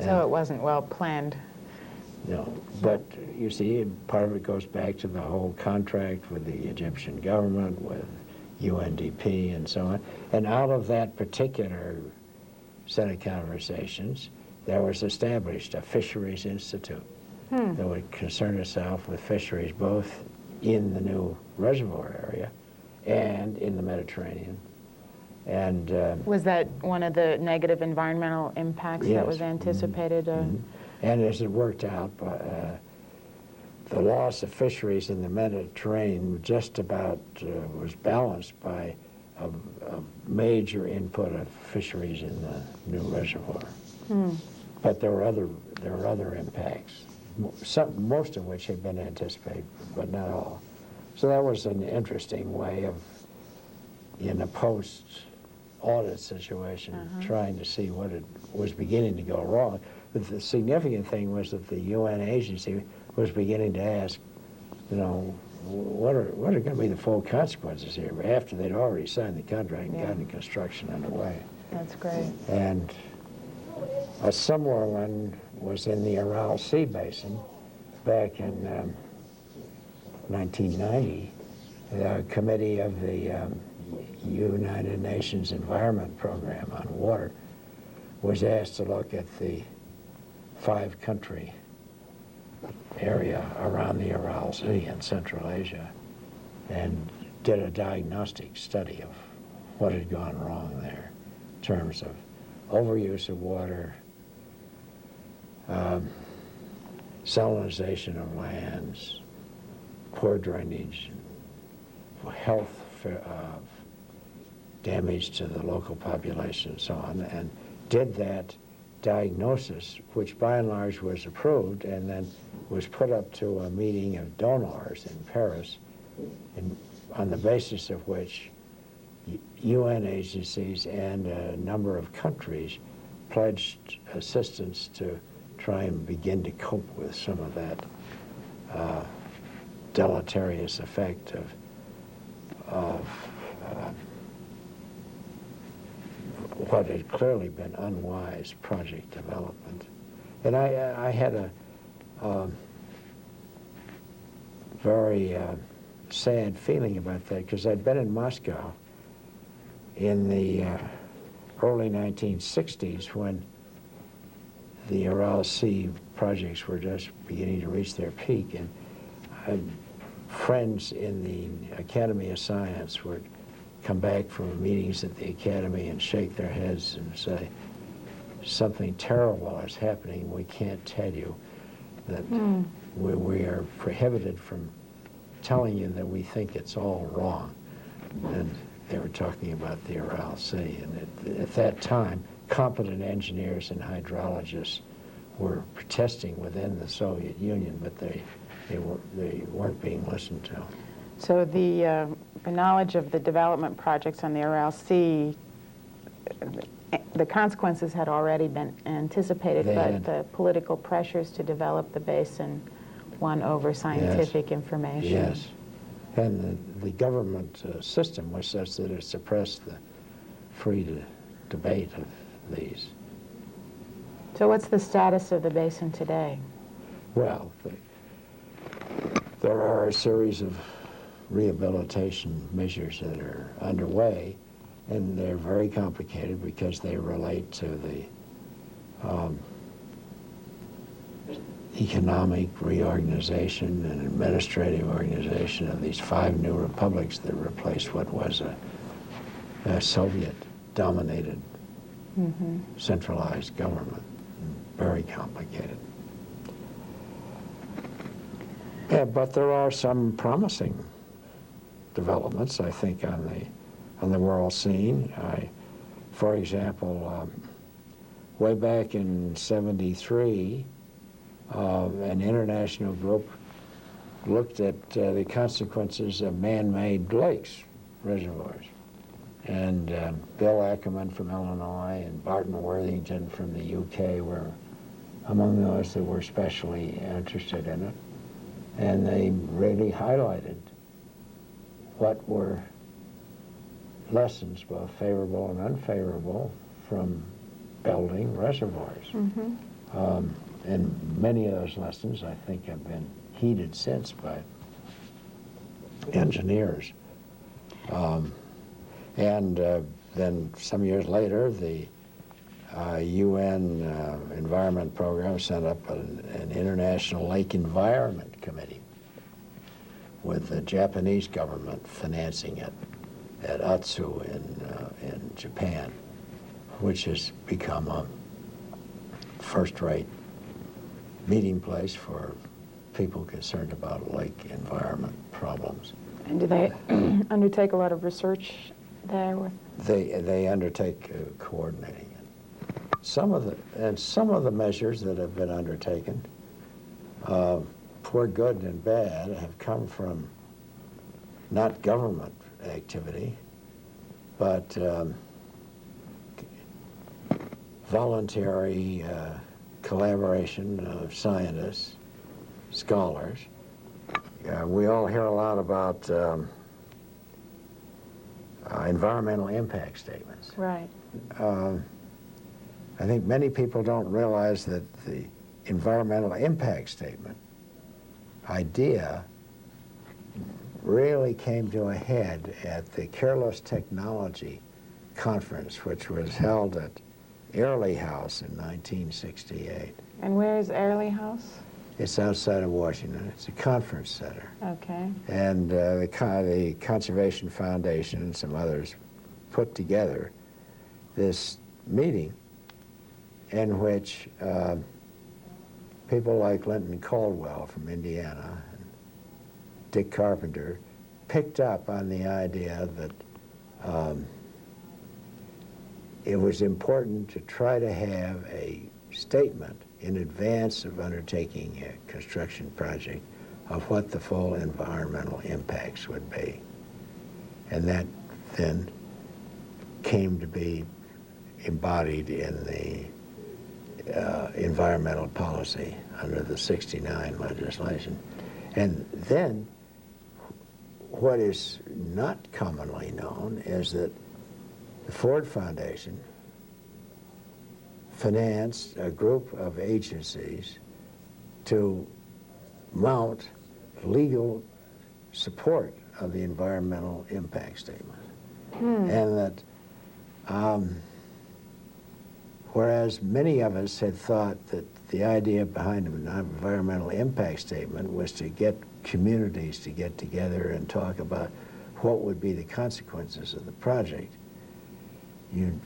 So it wasn't well planned. No, but you see, part of it goes back to the whole contract with the Egyptian government, with UNDP and so on. And out of that particular set of conversations, there was established a fisheries institute that would concern itself with fisheries both in the new reservoir area and in the Mediterranean. And was that one of the negative environmental impacts that was anticipated? And as it worked out, the loss of fisheries in the Mediterranean just about was balanced by a major input of fisheries in the new reservoir. But there were other impacts, most of which had been anticipated, but not all. So that was an interesting way of, in a post-audit situation, trying to see what it was beginning to go wrong. But the significant thing was that the UN agency was beginning to ask, you know, what are going to be the full consequences here after they'd already signed the contract and gotten construction underway. That's great. And a similar one was in the Aral Sea Basin back in 1990. The committee of the United Nations Environment Program on Water was asked to look at the 5-country area around the Aral Sea in Central Asia and did a diagnostic study of what had gone wrong there in terms of overuse of water, salinization of lands, poor drainage, health damage to the local population and so on, and did that diagnosis, which by and large was approved and then was put up to a meeting of donors in Paris, on the basis of which UN agencies and a number of countries pledged assistance to try and begin to cope with some of that deleterious effect of what had clearly been unwise project development. And I had a very sad feeling about that, because I'd been in Moscow in the early 1960s when the Ural Sea projects were just beginning to reach their peak, and friends in the Academy of Science would come back from meetings at the Academy and shake their heads and say, something terrible is happening, we can't tell you, that we are prohibited from telling you that we think it's all wrong. And they were talking about the Ural Sea, and at that time, competent engineers and hydrologists were protesting within the Soviet Union, but they weren't being listened to. So the knowledge of the development projects on the Ural Sea, the consequences had already been anticipated, but the political pressures to develop the basin won over scientific information. Yes, and the government system was such that it suppressed the free debate of these. So what's the status of the basin today? Well, there are a series of rehabilitation measures that are underway, and they're very complicated because they relate to the economic reorganization and administrative organization of these 5 new republics that replaced what was a Soviet-dominated centralized government. Very complicated. Yeah, but there are some promising developments, I think, on the world scene. For example, way back in '73, an international group looked at the consequences of man-made lakes, reservoirs. And Bill Ackerman from Illinois and Barton Worthington from the UK were among those that were especially interested in it. And they really highlighted what were lessons, both favorable and unfavorable, from building reservoirs. And many of those lessons, I think, have been heeded since by engineers. And then some years later, the UN Environment Program sent up an International Lake Environment Committee with the Japanese government financing it at Atsu in Japan, which has become a first-rate meeting place for people concerned about lake environment problems. And do they undertake a lot of research there? They undertake coordinating it. Some of the measures that have been undertaken, for good and bad, have come from not government activity, but voluntary collaboration of scientists, scholars. We all hear a lot about environmental impact statements. Right. I think many people don't realize that the environmental impact statement idea really came to a head at the Careless Technology Conference, which was held at Airlie House in 1968. And where is Airlie House? It's outside of Washington. It's a conference center. Okay. And the Conservation Foundation and some others put together this meeting in which people like Linton Caldwell from Indiana and Dick Carpenter picked up on the idea that it was important to try to have a statement in advance of undertaking a construction project of what the full environmental impacts would be. And that then came to be embodied in the environmental policy under the '69 legislation. And then what is not commonly known is that the Ford Foundation financed a group of agencies to mount legal support of the environmental impact statement. And that whereas many of us had thought that the idea behind an environmental impact statement was to get communities to get together and talk about what would be the consequences of the project, you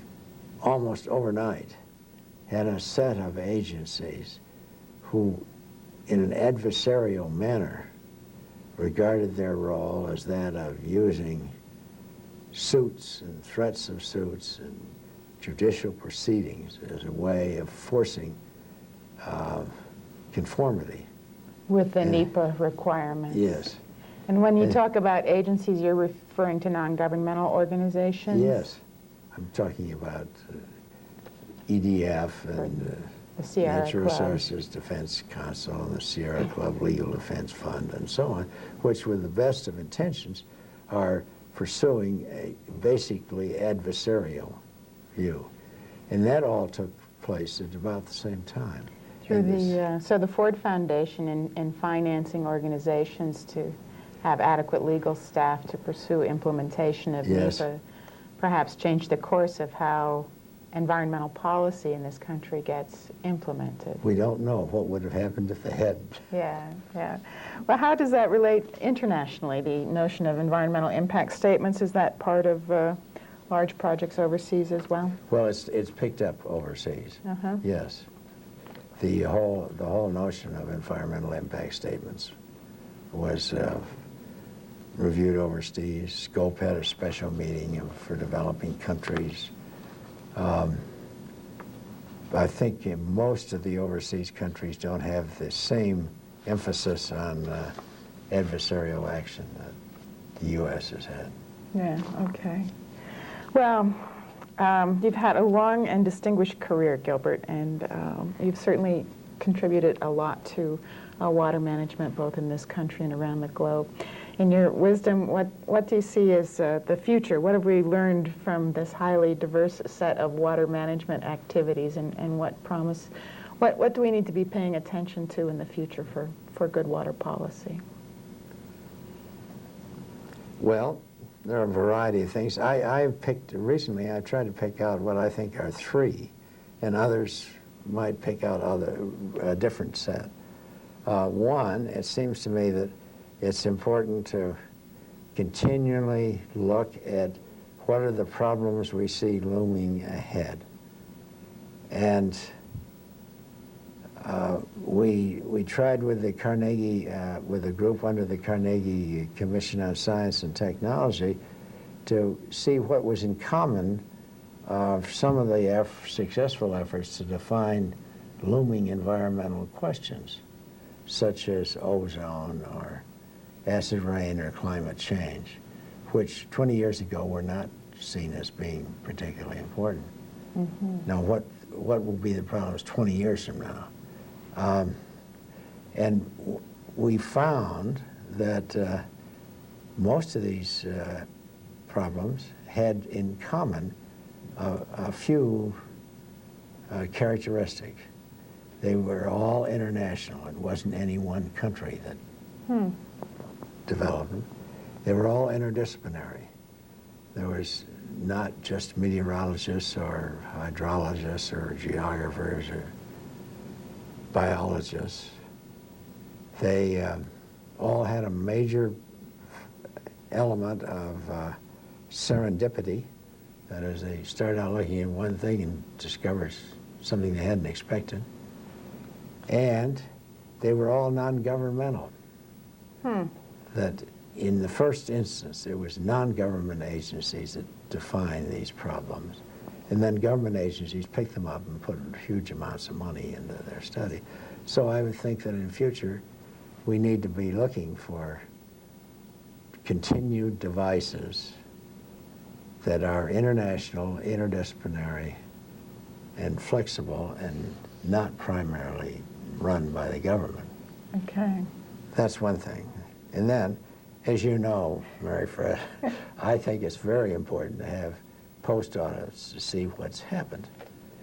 almost overnight had a set of agencies who, in an adversarial manner, regarded their role as that of using suits and threats of suits and judicial proceedings as a way of forcing conformity. With the NEPA requirements. Yes. And when you talk about agencies, you're referring to non-governmental organizations? Yes. I'm talking about EDF and the Sierra Natural Club. Resources Defense Council and the Sierra Club Legal Defense Fund and so on, which with the best of intentions are pursuing a basically adversarial view. And that all took place at about the same time. Through so the Ford Foundation in financing organizations to have adequate legal staff to pursue implementation of NEPA, perhaps change the course of how environmental policy in this country gets implemented. We don't know what would have happened if they hadn't. Yeah. Well, how does that relate internationally, the notion of environmental impact statements? Is that part of large projects overseas as well? Well, it's picked up overseas. Yes. The whole notion of environmental impact statements was reviewed overseas. Scope had a special meeting for developing countries. I think most of the overseas countries don't have the same emphasis on adversarial action that the U.S. has had. Yeah, okay. Well, you've had a long and distinguished career, Gilbert, and you've certainly contributed a lot to water management both in this country and around the globe. In your wisdom, what do you see as the future? What have we learned from this highly diverse set of water management activities, and what promise? What do we need to be paying attention to in the future for good water policy? Well, there are a variety of things. I've recently I've tried to pick out what I think are three, and others might pick out a different set. One, it seems to me that it's important to continually look at what are the problems we see looming ahead. And we tried with the Carnegie, with a group under the Carnegie Commission on Science and Technology to see what was in common of some of the successful efforts to define looming environmental questions, such as ozone or acid rain or climate change, which 20 years ago were not seen as being particularly important. Now, what will be the problems 20 years from now? And we found that most of these problems had in common a few characteristics. They were all international. It wasn't any one country that developed them. They were all interdisciplinary. There was not just meteorologists or hydrologists or geographers or biologists. They all had a major element of serendipity. That is, they started out looking at one thing and discovered something they hadn't expected. And they were all non-governmental. That in the first instance, it was non-government agencies that defined these problems. And then government agencies picked them up and put huge amounts of money into their study. So I would think that in future, we need to be looking for continued devices that are international, interdisciplinary, and flexible, and not primarily run by the government. Okay. That's one thing. And then As you know, Mary Fred, I think it's very important to have post audits to see what's happened.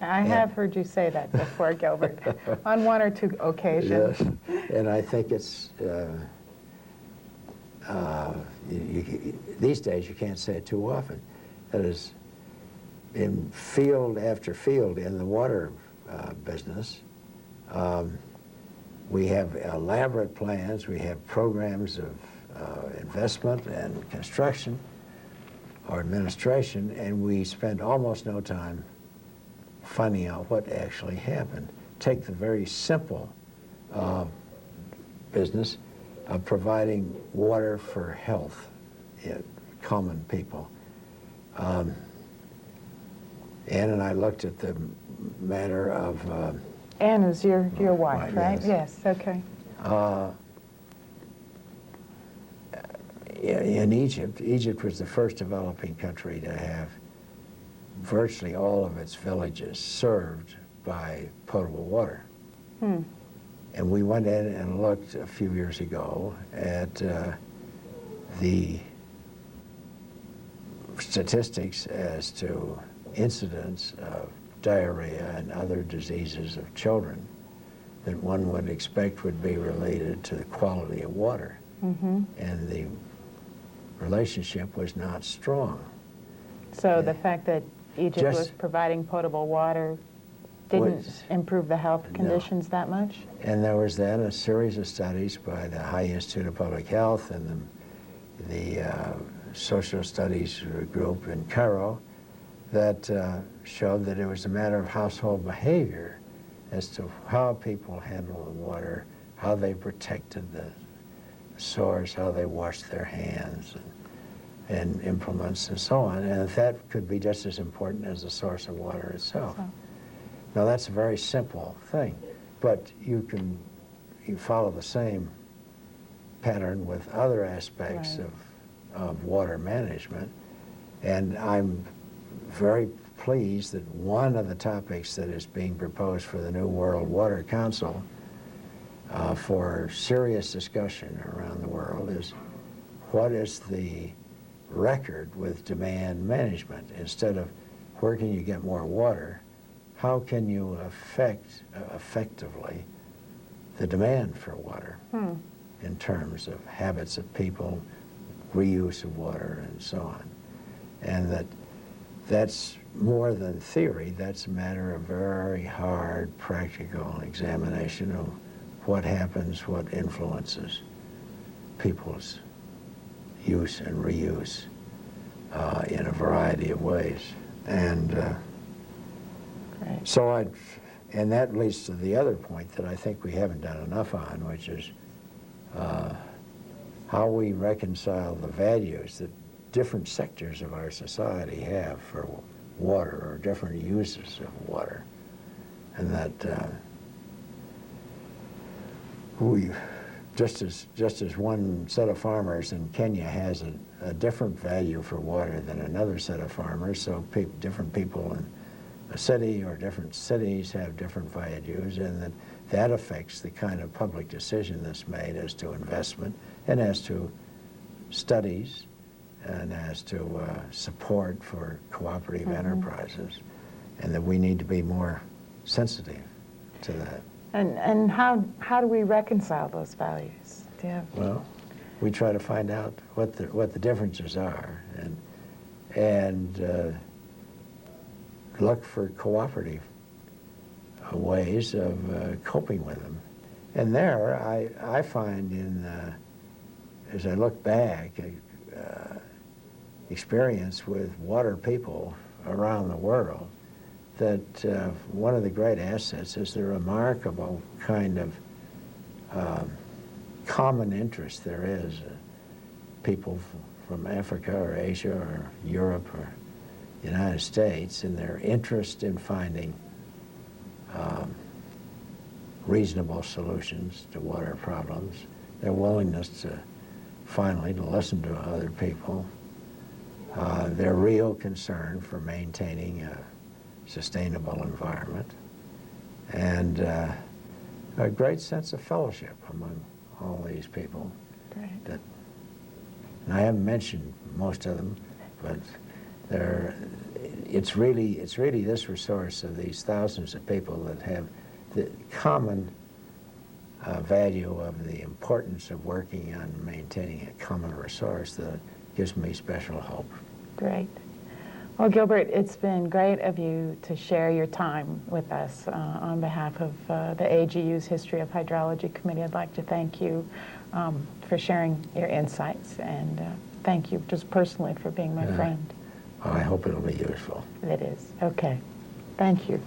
I have heard you say that before, Gilbert, on one or two occasions. Yes, and I think it's, these days you can't say it too often. That is, in field after field in the water business, we have elaborate plans, we have programs of investment and construction or administration, and we spend almost no time finding out what actually happened. Take the very simple business of providing water for health, common people. Ann and I looked at the matter of... Ann is your wife, right? Yes. Yes, okay. In Egypt was the first developing country to have virtually all of its villages served by potable water. And we went in and looked a few years ago at the statistics as to incidents of diarrhea and other diseases of children that one would expect would be related to the quality of water. And the relationship was not strong. So the fact that Egypt was providing potable water didn't improve the health conditions that much? And there was then a series of studies by the High Institute of Public Health and the Social Studies group in Cairo that showed that it was a matter of household behavior as to how people handled the water, how they protected the source, how they washed their hands and implements and so on, and that could be just as important as the source of water itself. Now that's a very simple thing, but you follow the same pattern with other aspects of water management, and I'm very pleased that one of the topics that is being proposed for the new World Water Council for serious discussion around the world is what is the record with demand management. Instead of where can you get more water, how can you affect effectively the demand for water in terms of habits of people, reuse of water, and so on. And that's more than theory, that's a matter of very hard practical examination of what happens, what influences people's use and reuse in a variety of ways. And and that leads to the other point that I think we haven't done enough on, which is how we reconcile the values that different sectors of our society have for water or different uses of water. And that we, just as one set of farmers in Kenya has a different value for water than another set of farmers, so different people in a city or different cities have different values, and that affects the kind of public decision that's made as to investment and as to studies and as to support for cooperative enterprises, and that we need to be more sensitive to that. And how do we reconcile those values? Well, we try to find out what the differences are and look for cooperative ways of coping with them. And there, I find as I look back, experience with water people around the world, that one of the great assets is the remarkable kind of common interest there is. People from Africa or Asia or Europe or the United States, and their interest in finding reasonable solutions to water problems, their willingness to finally to listen to other people, their real concern for maintaining a sustainable environment, and a great sense of fellowship among all these people. Great. That And I haven't mentioned most of them, but it's really this resource of these thousands of people that have the common value of the importance of working on maintaining a common resource that gives me special hope. Great. Well, Gilbert, it's been great of you to share your time with us. On behalf of the AGU's History of Hydrology Committee, I'd like to thank you for sharing your insights, and thank you just personally for being my friend. Well, I hope it'll be useful. It is. Okay. Thank you.